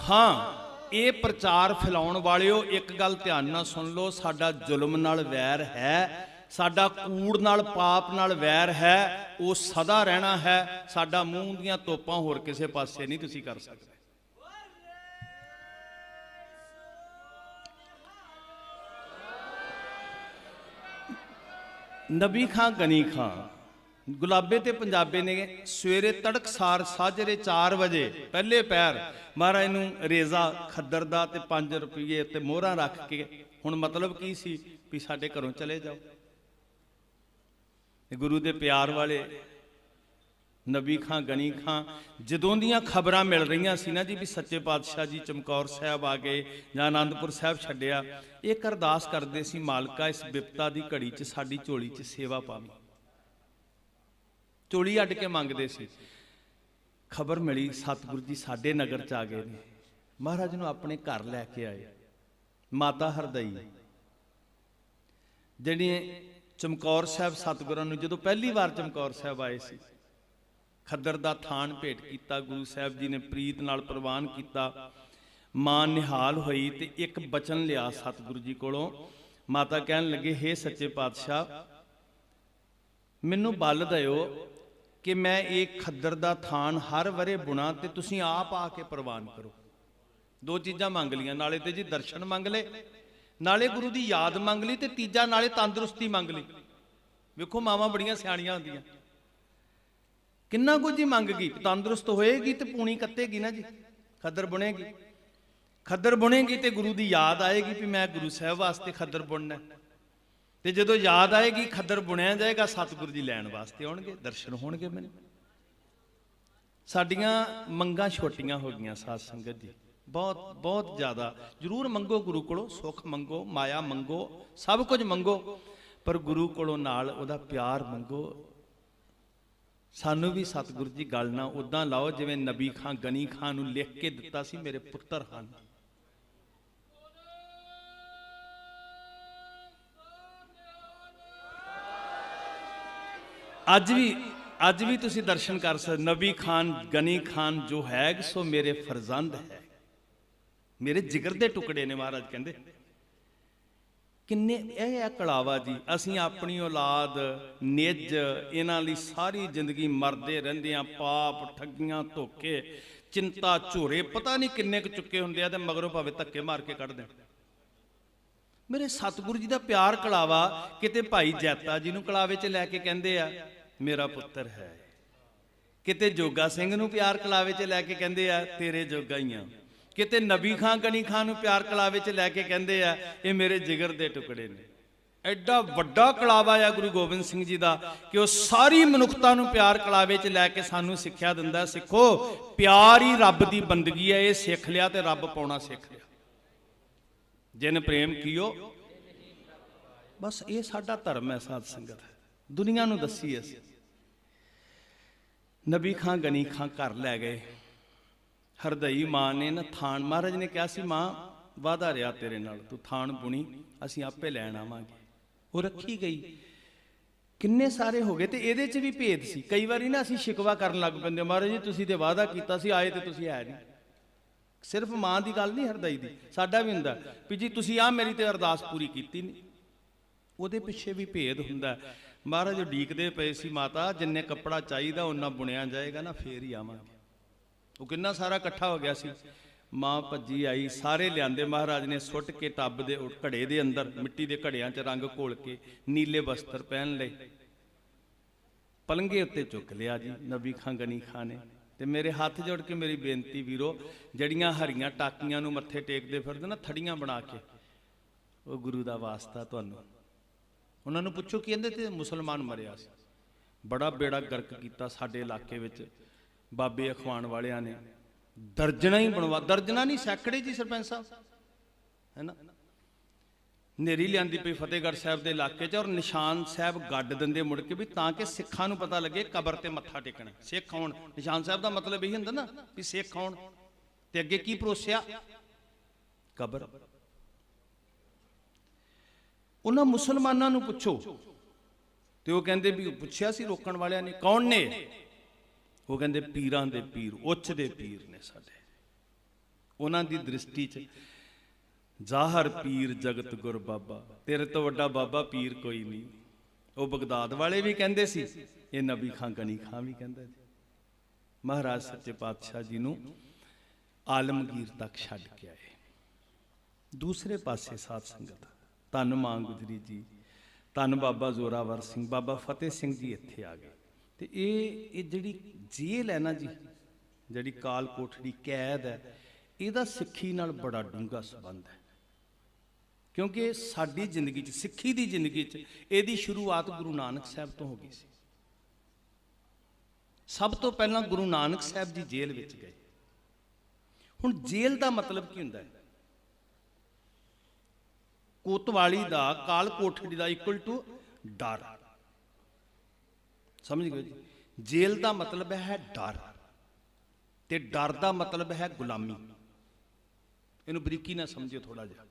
ਹਾਂ, ਇਹ ਪ੍ਰਚਾਰ ਫੈਲਾਉਣ ਵਾਲਿਓ, ਇੱਕ ਗੱਲ ਧਿਆਨ ਨਾਲ ਸੁਣ ਲਓ, ਸਾਡਾ ਜ਼ੁਲਮ ਨਾਲ ਵੈਰ ਹੈ, ਸਾਡਾ ਕੂੜ ਨਾਲ, ਪਾਪ ਨਾਲ ਵੈਰ ਹੈ, ਉਹ ਸਦਾ ਰਹਿਣਾ ਹੈ। ਸਾਡਾ ਮੂੰਹ ਦੀਆਂ ਤੋਪਾਂ ਹੋਰ ਕਿਸੇ ਪਾਸੇ ਨਹੀਂ ਤੁਸੀਂ ਕਰ ਸਕਦੇ। ਨਬੀ ਖਾਂ ਗਨੀ ਖਾਂ, ਗੁਲਾਬੇ ਤੇ ਪੰਜਾਬੇ ਨੇ ਸਵੇਰੇ ਤੜਕਸਾਰ ਸਾਜਰੇ 4 ਵਜੇ ਪਹਿਲੇ ਪੈਰ ਮਹਾਰਾਜ ਨੂੰ ਰੇਜ਼ਾ ਖੱਦਰ ਦਾ ਤੇ 5 ਰੁਪਏ ਤੇ ਮੋਹਰਾਂ ਰੱਖ ਕੇ, ਹੁਣ ਮਤਲਬ ਕੀ ਸੀ ਵੀ ਸਾਡੇ ਘਰੋਂ ਚਲੇ ਜਾਓ। ਗੁਰੂ ਦੇ ਪਿਆਰ ਵਾਲੇ ਨਬੀ ਖਾਂ ਗਨੀ ਖਾਂ, ਜਦੋਂ ਦੀਆਂ ਖਬਰਾਂ ਮਿਲ ਰਹੀਆਂ ਸੀ ਨਾ ਜੀ ਵੀ ਸੱਚੇ ਪਾਤਸ਼ਾਹ ਜੀ ਚਮਕੌਰ ਸਾਹਿਬ ਆ ਗਏ ਜਾਂ ਆਨੰਦਪੁਰ ਸਾਹਿਬ ਛੱਡਿਆ, ਇੱਕ ਅਰਦਾਸ ਕਰਦੇ ਸੀ, ਮਾਲਕਾ ਇਸ ਬਿਪਤਾ ਦੀ ਘੜੀ 'ਚ ਸਾਡੀ ਝੋਲੀ 'ਚ ਸੇਵਾ ਪਾਵੀਂ। ਝੋਲੀ ਅੱਡ ਕੇ ਮੰਗਦੇ ਸੀ। ਖਬਰ ਮਿਲੀ ਸਤਿਗੁਰੂ ਜੀ ਸਾਡੇ ਨਗਰ 'ਚ ਆ ਗਏ ਨੇ। ਮਹਾਰਾਜ ਨੂੰ ਆਪਣੇ ਘਰ ਲੈ ਕੇ ਆਏ। ਮਾਤਾ ਹਰਦਈ ਜਿਹੜੀ ਚਮਕੌਰ ਸਾਹਿਬ ਸਤਿਗੁਰਾਂ ਨੂੰ ਜਦੋਂ ਪਹਿਲੀ ਵਾਰ ਚਮਕੌਰ ਸਾਹਿਬ ਆਏ ਸੀ, ਖੱਦਰ ਦਾ ਥਾਨ ਭੇਟ ਕੀਤਾ, ਗੁਰੂ ਸਾਹਿਬ ਜੀ ਨੇ ਪ੍ਰੀਤ ਨਾਲ ਪ੍ਰਵਾਨ ਕੀਤਾ। ਮਾਂ ਨਿਹਾਲ ਹੋਈ ਤੇ ਇੱਕ ਬਚਨ ਲਿਆ ਸਤਿਗੁਰੂ ਜੀ ਕੋਲੋਂ। ਮਾਤਾ ਕਹਿਣ ਲੱਗੇ, ਹੇ ਸੱਚੇ ਪਾਤਸ਼ਾਹ, ਮੈਨੂੰ ਬਲ ਦਿਓ ਕਿ ਮੈਂ ਇਹ ਖੱਦਰ ਦਾ ਥਾਨ ਹਰ ਵਰੇ ਬੁਣਾ ਤੇ ਤੁਸੀਂ ਆਪ ਆ ਕੇ ਪ੍ਰਵਾਨ ਕਰੋ। 2 ਚੀਜ਼ਾਂ ਮੰਗ ਲੀਆਂ, ਨਾਲੇ ਤੇ ਜੀ ਦਰਸ਼ਨ ਮੰਗ ਲਏ, ਨਾਲੇ ਗੁਰੂ ਦੀ ਯਾਦ ਮੰਗ ਲਈ, ਤੇ ਤੀਜਾ ਨਾਲੇ ਤੰਦਰੁਸਤੀ ਮੰਗ ਲਈ। ਵੇਖੋ ਮਾਵਾਂ ਬੜੀਆਂ ਸਿਆਣੀਆਂ ਹੁੰਦੀਆਂ, ਕਿੰਨਾ ਕੁਝ ਹੀ ਮੰਗ ਗਈ। ਤੰਦਰੁਸਤ ਹੋਏਗੀ ਤੇ ਪੂਣੀ ਕੱਤੇਗੀ ਨਾ ਜੀ, ਖੱਦਰ ਬੁਣੇਗੀ। ਖੱਦਰ ਬੁਣੇਗੀ ਤੇ ਗੁਰੂ ਦੀ ਯਾਦ ਆਏਗੀ ਵੀ ਮੈਂ ਗੁਰੂ ਸਾਹਿਬ ਵਾਸਤੇ ਖੱਦਰ ਬੁਣਨਾ, ਤੇ ਜਦੋਂ ਯਾਦ ਆਏਗੀ ਖੱਦਰ ਬੁਣਿਆ ਜਾਏਗਾ, ਸਤਿਗੁਰੂ ਜੀ ਲੈਣ ਵਾਸਤੇ ਆਉਣਗੇ, ਦਰਸ਼ਨ ਹੋਣਗੇ ਮੈਨੂੰ। ਸਾਡੀਆਂ ਮੰਗਾਂ ਛੋਟੀਆਂ ਹੋ ਗਈਆਂ ਸਾਧ ਸੰਗਤ ਜੀ, ਬਹੁਤ ਬਹੁਤ ਜ਼ਿਆਦਾ। ਜ਼ਰੂਰ ਮੰਗੋ ਗੁਰੂ ਕੋਲੋਂ, ਸੁੱਖ ਮੰਗੋ, ਮਾਇਆ ਮੰਗੋ, ਸਭ ਕੁਝ ਮੰਗੋ, ਪਰ ਗੁਰੂ ਕੋਲੋਂ ਨਾਲ ਉਹਦਾ ਪਿਆਰ ਮੰਗੋ। ਸਾਨੂੰ ਵੀ ਸਤਿਗੁਰੂ ਜੀ ਗੱਲ ਨਾ ਉਦਾਂ ਲਾਓ ਜਿਵੇਂ ਨਬੀ ਖਾਂ ਗਨੀ ਖਾਂ ਨੂੰ ਲਿਖ ਕੇ ਦਿੱਤਾ ਸੀ, ਮੇਰੇ ਪੁੱਤਰ ਹਨ। ਅੱਜ ਵੀ ਤੁਸੀਂ ਦਰਸ਼ਨ ਕਰ ਸਕਦੇ। ਨਬੀ ਖਾਨ ਗਨੀ ਖਾਨ ਜੋ ਹੈ ਸੋ ਮੇਰੇ ਫਰਜ਼ੰਦ ਹੈ, ਮੇਰੇ ਜਿਗਰ ਦੇ ਟੁਕੜੇ ਨੇ। ਮਹਾਰਾਜ ਕਹਿੰਦੇ ਕਿੰਨੇ ਇਹ ਹੈ ਕਲਾਵਾ ਜੀ। ਅਸੀਂ ਆਪਣੀ ਔਲਾਦ ਨਿੱਜ ਇਹਨਾਂ ਲਈ ਸਾਰੀ ਜ਼ਿੰਦਗੀ ਮਰਦੇ ਰਹਿੰਦੇ ਆ, ਪਾਪ ਠੱਗੀਆਂ ਧੋਖੇ ਚਿੰਤਾ ਝੋਰੇ ਪਤਾ ਨਹੀਂ ਕਿੰਨੇ ਕੁ ਚੁੱਕੇ ਹੁੰਦੇ ਆ, ਤੇ ਮਗਰੋਂ ਭਾਵੇਂ ਧੱਕੇ ਮਾਰ ਕੇ ਕੱਢ ਦੇਣ। ਮੇਰੇ ਸਤਿਗੁਰੂ ਜੀ ਦਾ ਪਿਆਰ ਕਲਾਵਾ। ਕਿਤੇ ਭਾਈ ਜੈਤਾ ਜੀ ਨੂੰ ਕਲਾਵੇ 'ਚ ਲੈ ਕੇ ਕਹਿੰਦੇ ਆ ਮੇਰਾ ਪੁੱਤਰ ਹੈ, ਕਿਤੇ ਜੋਗਾ ਸਿੰਘ ਨੂੰ ਪਿਆਰ ਕਲਾਵੇ 'ਚ ਲੈ ਕੇ ਕਹਿੰਦੇ ਆ ਤੇਰੇ ਜੋਗਾ ਹੀ ਆ, ਕਿਤੇ ਨਬੀ ਖਾਂ ਗਨੀ ਖਾਂ ਨੂੰ ਪਿਆਰ ਕਲਾਵੇ 'ਚ ਲੈ ਕੇ ਕਹਿੰਦੇ ਆ ਇਹ ਮੇਰੇ ਜਿਗਰ ਦੇ ਟੁਕੜੇ ਨੇ। ਐਡਾ ਵੱਡਾ ਕਲਾਵਾ ਆ ਗੁਰੂ ਗੋਬਿੰਦ ਸਿੰਘ ਜੀ ਦਾ ਕਿ ਉਹ ਸਾਰੀ ਮਨੁੱਖਤਾ ਨੂੰ ਪਿਆਰ ਕਲਾਵੇ 'ਚ ਲੈ ਕੇ ਸਾਨੂੰ ਸਿੱਖਿਆ ਦਿੰਦਾ, ਸਿੱਖੋ ਪਿਆਰ ਹੀ ਰੱਬ ਦੀ ਬੰਦਗੀ ਹੈ। ਇਹ ਸਿੱਖ ਲਿਆ ਤੇ ਰੱਬ ਪਾਉਣਾ ਸਿੱਖ ਲਿਆ। ਜਿਨ ਪ੍ਰੇਮ ਕੀਓ, ਬਸ ਇਹ ਸਾਡਾ ਧਰਮ ਹੈ ਸਾਧ ਸੰਗਤ। ਦੁਨੀਆ ਨੂੰ ਦੱਸੀ ਅਸੀਂ। ਨਬੀ ਖਾਂ ਗਨੀ ਖਾਂ ਘਰ ਲੈ ਗਏ। ਹਰਦਈ ਮਾਂ ਨੇ ਨਾ ਥਾਨ, ਮਹਾਰਾਜ ਨੇ ਕਿਹਾ ਸੀ ਮਾਂ ਵਾਦਾ ਰਿਹਾ ਤੇਰੇ ਨਾਲ, ਤੂੰ ਥਾਨ ਬੁਣੀ ਅਸੀਂ ਆਪੇ ਲੈਣ ਆਵਾਂਗੇ। ਉਹ ਰੱਖੀ ਗਈ। ਕਿੰਨੇ ਸਾਰੇ ਹੋ ਗਏ। ਤੇ ਇਹਦੇ 'ਚ ਵੀ ਭੇਦ ਸੀ। ਕਈ ਵਾਰੀ ਨਾ ਅਸੀਂ ਸ਼ਿਕਵਾ ਕਰਨ ਲੱਗ ਪੈਂਦੇ, ਮਹਾਰਾਜ ਜੀ ਤੁਸੀਂ ਤੇ ਵਾਦਾ ਕੀਤਾ ਸੀ, ਆਏ ਤੇ ਤੁਸੀਂ ਹੈ ਨਹੀਂ। ਸਿਰਫ ਮਾਂ ਦੀ ਗੱਲ ਨਹੀਂ, ਹਰਦਈ ਦੀ ਸਾਡਾ ਵੀ ਹੁੰਦਾ ਵੀ ਜੀ ਤੁਸੀਂ ਆ ਮੇਰੀ ਤੇ ਅਰਦਾਸ ਪੂਰੀ ਕੀਤੀ ਨਹੀਂ। ਉਹਦੇ ਪਿੱਛੇ ਵੀ ਭੇਦ ਹੁੰਦਾ। महाराज उडीकदे पे सी माता जिन्ने कपड़ा चाहिए उन्ना बुनिया जाएगा ना फिर ही आवांगे। वो किन्ना सारा इकट्ठा हो गया सी। माँ भज्जी आई, सारे लियाते महाराज ने सुट के टब दे घड़े दे अंदर मिट्टी के घड़िया च रंग घोल के नीले वस्त्र पहन ले, पलंगे उत्ते चुक लिया जी नबी खां गनी खां ने। ते मेरे हाथ जोड़ के मेरी बेनती वीरो, जड़ियाँ हरियां टाकियां नूं मत्थे टेकदे फिरदे ना थड़ियां बना के, वो गुरु दा वास्ता तुहानूं। उन्हां नूं पुछो कि इहदे ते मुसलमान मरिया सी। बड़ा बेड़ा गर्क कीता साडे इलाके विच बाबे अखवाण वालियां ने। दर्जना ही बनवा, दर्जना नहीं सैकड़े जी सरपंच साहब है ना। नेरी लियांदी पई फतेहगढ़ साहब के इलाके च, और निशान साहब गड्ड दिंदे मुड़ के भी ताकि सिखां नूं पता लगे कबर ते मत्था टेकना। सिख आउण, निशान साहब का मतलब यही हुंदा ना भी सिख आउण, ते अगे की परोसिया कबर। उन्हां मुसलमानां नूं पुछो ते वो कहंदे भी पुछया सी रोकण वालियां ने कौन ने, वो कहंदे पीरां दे पीर, उच्च दे पीर ने साडे। उन्हां दी दृष्टि च जाहर पीर जगत गुर बाबा, तेरे तो वड्डा बाबा पीर कोई नहीं। वो बगदाद वाले भी कहंदे सी, ये नबी खां गनी खां भी कहंदा जी। महाराज सच्चे पातशाह जी नूं आलमगीर तक छड्ड के आए। दूसरे पासे साध संगत धन मां गुजरी जी, धन बाबा जोरावर सिंह, बाबा फतेह सिंह जी इत्थे आ गए। तो ये जिहड़ी जेल है ना जी, जिहड़ी काल कोठड़ी कैद है, इहदा सिੱਖੀ नाल बड़ा डूंगा संबंध है। क्योंकि साडी जिंदगी च, सिੱਖੀ दी जिंदगी च इहदी शुरुआत गुरु नानक साहब तो हो गई सी। सब तो पहला गुरु नानक साहब जी जेल विच गए। हुण जेल का मतलब की हुंदा है? कोतवाली दा, काल कोठड़ी दा इक्वल टू डर। समझ गए जी? जेल का मतलब है डर, ते डर का मतलब है गुलामी। इनू बरीकी ना समझियो थोड़ा जिहा।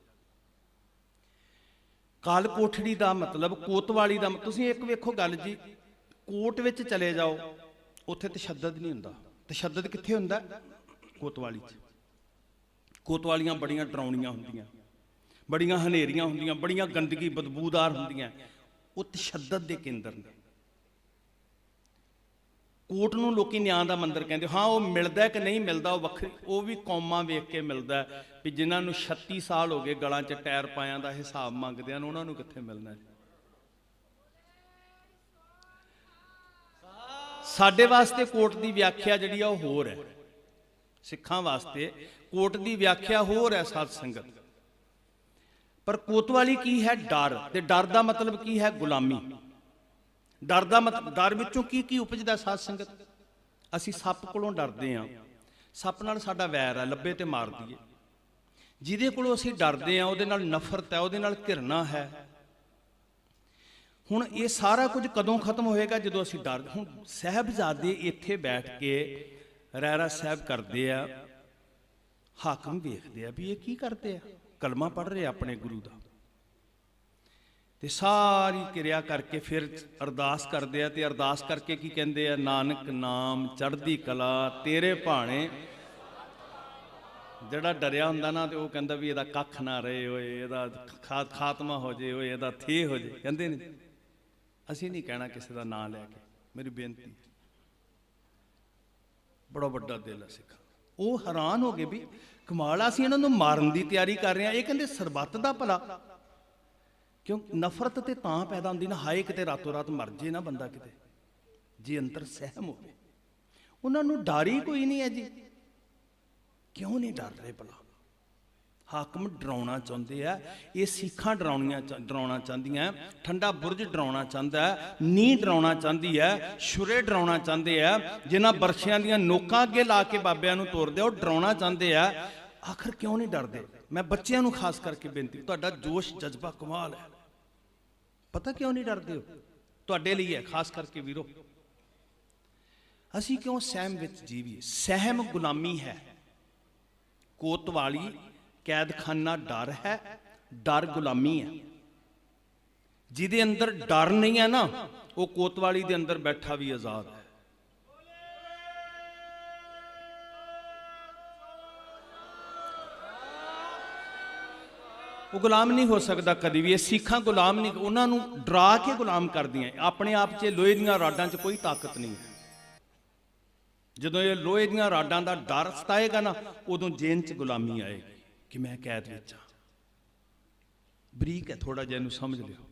काल कोठड़ी का मतलब, कोतवाली का मतलब, तुसीं एक वेखो गल जी, कोट विच चले जाओ उत्थे तशद्दद नहीं हुंदा। तशद्दद कित्थे हुंदा? कोतवाली च। कोतवालियां बड़ियां डराउणियां हुंदियां, बड़ियां हनेरियां हुंदियां, बड़ियां गंदगी बदबूदार हुंदियां। वो तशद्दद दे केंद्र ने। कोट नूं लोकी न्याय का मंदिर कहते। हाँ, वो मिलता कि नहीं मिलता वो वक्री, वो भी कौमां वेख के मिलता है भी जिन्होंने 36 साल हो गए गलों च टायर पाया का हिसाब मंगदे हैं, उन्होंने कित्थे मिलना है। साडे वास्ते कोट की व्याख्या जिहड़ी आ वो होर है, सिखां वास्ते कोट की व्याख्या होर है साध संगत। पर कोतवाली की है? डर। ते डर का मतलब की है? गुलामी। डर का मतलब, डर विचों की उपजदा साध संगत? असी सप कोलों डरदे हां, सप नाल साडा वैर है, लब्बे ते मार दईए। जिहदे कोलों असी डरदे हां उहदे नाल नफरत है, उहदे नाल घिरना है। हुण ये सारा कुछ कदों खत्म होएगा? जदों असी डर। हुण साहिबजादे इत्थे बैठ के रहरा साहब करदे आ, हाकम वेखदे आ भी ये की करदे आ, कलमा पढ़ रहे अपने गुरु का, ते सारी क्रिया करके फिर अरदास करते हैं। तो अरदास करके की कहते हैं? नानक नाम चढ़दी कला तेरे भाणे। जड़ा डरिया हुंदा ना तो वह कहता भी इहदा कख ना रहे होए, इहदा खात्मा हो जाए होए, इहदा थे हो जाए। कहते नहीं, असी नहीं कहना किसी का नाम लैके। मेरी बेनती, बड़ा वड्डा दिल है सिखा। वो हैरान हो गए भी कमाल, असी इन्हों मारन की तैयारी कर रहे हैं। ये कहते सरबत का भला। क्यों? नफरत तो तां पैदा होंदी ना, हाए किते रातों रात मर जे ना बंदा किते, जे अंदर सहम हो। उन्होंने डर ही कोई नहीं है जी। क्यों नहीं डर रहे भला? हाकम डराउना चाहते हैं, ये सिखां डराउना चाहदियां, ठंडा बुरज डराउना चाहता है, नींह डराउना चाहती है, छुरे डराउना चाहते हैं, जिन्हां बरछियां दियां नोकां अगे ला के बाबियां नूं तोड़दे वो डराउना चाहते हैं। आखिर क्यों नहीं डरते? मैं बच्चों नूं खास करके बेनती, तुहाडा जोश जज्बा कमाल है, पता क्यों नहीं डरते हो? तुहाडे लिए है खास करके वीरो। असी क्यों सहम विच जीवीए? सहम गुलामी है, कोतवाली कैदखाना डर है, डर गुलामी है। जिदे अंदर डर नहीं है ना, वो कोतवाली दे अंदर बैठा भी आजाद है। ਉਹ ਗੁਲਾਮ ਨਹੀਂ ਹੋ ਸਕਦਾ ਕਦੀ ਵੀ। ਇਹ ਸਿੱਖਾਂ ਗੁਲਾਮ ਨਹੀਂ, ਉਹਨਾਂ ਨੂੰ ਡਰਾ ਕੇ ਗੁਲਾਮ ਕਰਦੀਆਂ। ਆਪਣੇ ਆਪ 'ਚ ਲੋਹੇ ਦੀਆਂ ਰਾਡਾਂ 'ਚ ਕੋਈ ਤਾਕਤ ਨਹੀਂ ਹੈ। ਜਦੋਂ ਇਹ ਲੋਹੇ ਦੀਆਂ ਰਾਡਾਂ ਦਾ ਡਰ ਸਤਾਏਗਾ ਨਾ, ਉਦੋਂ ਜੇਲ੍ਹ 'ਚ ਗੁਲਾਮੀ ਆਏਗੀ ਕਿ ਮੈਂ ਕੈਦ ਵਿੱਚ ਹਾਂ। ਬਰੀਕ ਹੈ ਥੋੜਾ ਜਿਹਾ, ਇਹਨੂੰ ਸਮਝ ਲਿਓ।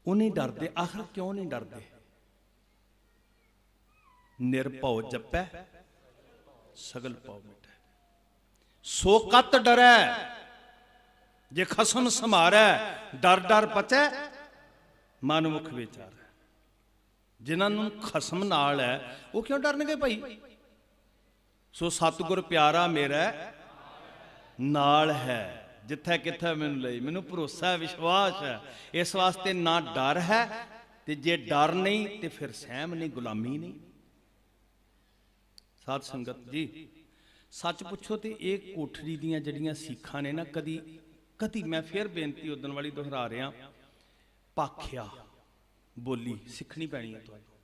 ਉਹ ਨਹੀਂ ਡਰਦੇ। ਆਖਰ ਕਿਉਂ ਨਹੀਂ ਡਰਦੇ? ਨਿਰਭਉ ਜਪੈ ਸਗਲ ਭਉ ਮਿਟੈ, ਸੋ ਕਤ ਡਰੈ ਜੇ ਖਸਮ ਸਮਾਰੈ, ਡਰ ਡਰ ਪਚੈ ਮਨ ਮੁਖ ਵਿਚਾਰੈ। ਜਿਨ੍ਹਾਂ ਨੂੰ ਖਸਮ ਨਾਲ ਹੈ ਉਹ ਕਿਉਂ ਡਰਨਗੇ ਭਾਈ? ਸੋ ਸਤਿਗੁਰ ਪਿਆਰਾ ਮੇਰਾ ਨਾਲ ਹੈ, ਜਿੱਥੇ ਕਿੱਥੇ ਮੈਨੂੰ ਲਈ। ਮੈਨੂੰ ਭਰੋਸਾ ਹੈ, ਵਿਸ਼ਵਾਸ ਹੈ। ਇਸ ਵਾਸਤੇ ਨਾ ਡਰ ਹੈ, ਤੇ ਜੇ ਡਰ ਨਹੀਂ ਤੇ ਫਿਰ ਸਹਿਮ ਨਹੀਂ, ਗੁਲਾਮੀ ਨਹੀਂ। ਸਾਧ ਸੰਗਤ ਜੀ, ਸੱਚ ਪੁੱਛੋ ਤੇ ਇਹ ਕੋਠੜੀ ਦੀਆਂ ਜਿਹੜੀਆਂ ਸਿੱਖਾਂ ਨੇ ਨਾ, ਕਦੀ ਮੈਂ ਫਿਰ ਬੇਨਤੀ ਉਦਣ ਵਾਲੀ ਦੁਹਰਾ ਰਿਹਾ, ਭਾਖਿਆ ਬੋਲੀ ਸਿੱਖਣੀ ਪੈਣੀ ਹੈ ਤੁਹਾਨੂੰ।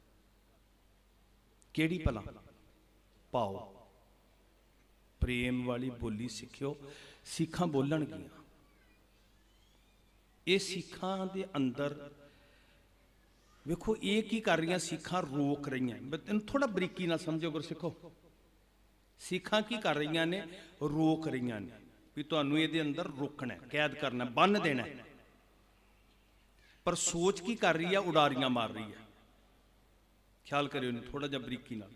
ਕਿਹੜੀ ਭਲਾ? ਪਾਓ ਪ੍ਰੇਮ ਵਾਲੀ ਬੋਲੀ ਸਿੱਖਿਓ। ਸਿੱਖਾਂ ਬੋਲਣਗੀਆਂ। ਇਹ ਸਿੱਖਾਂ ਦੇ ਅੰਦਰ ਵੇਖੋ ਇਹ ਕੀ ਕਰ ਰਹੀਆਂ, ਸਿੱਖਾਂ ਰੋਕ ਰਹੀਆਂ। ਇਹਨੂੰ ਥੋੜਾ ਬਰੀਕੀ ਨਾਲ ਸਮਝੋ ਗੁਰਸਿੱਖੋ। ਸਿੱਖਾਂ ਕੀ ਕਰ ਰਹੀਆਂ ਨੇ? ਰੋਕ ਰਹੀਆਂ ਨੇ ਵੀ ਤੁਹਾਨੂੰ ਇਹਦੇ ਅੰਦਰ ਰੋਕਣਾ, ਕੈਦ ਕਰਨਾ, ਬੰਨ ਦੇਣਾ। ਪਰ ਸੋਚ ਕੀ ਕਰ ਰਹੀ ਹੈ? ਉਡਾਰੀਆਂ ਮਾਰ ਰਹੀ ਹੈ। ਖਿਆਲ ਕਰਿਓ ਨੇ ਥੋੜਾ ਜਿਹਾ ਬਰੀਕੀ ਨਾਲ।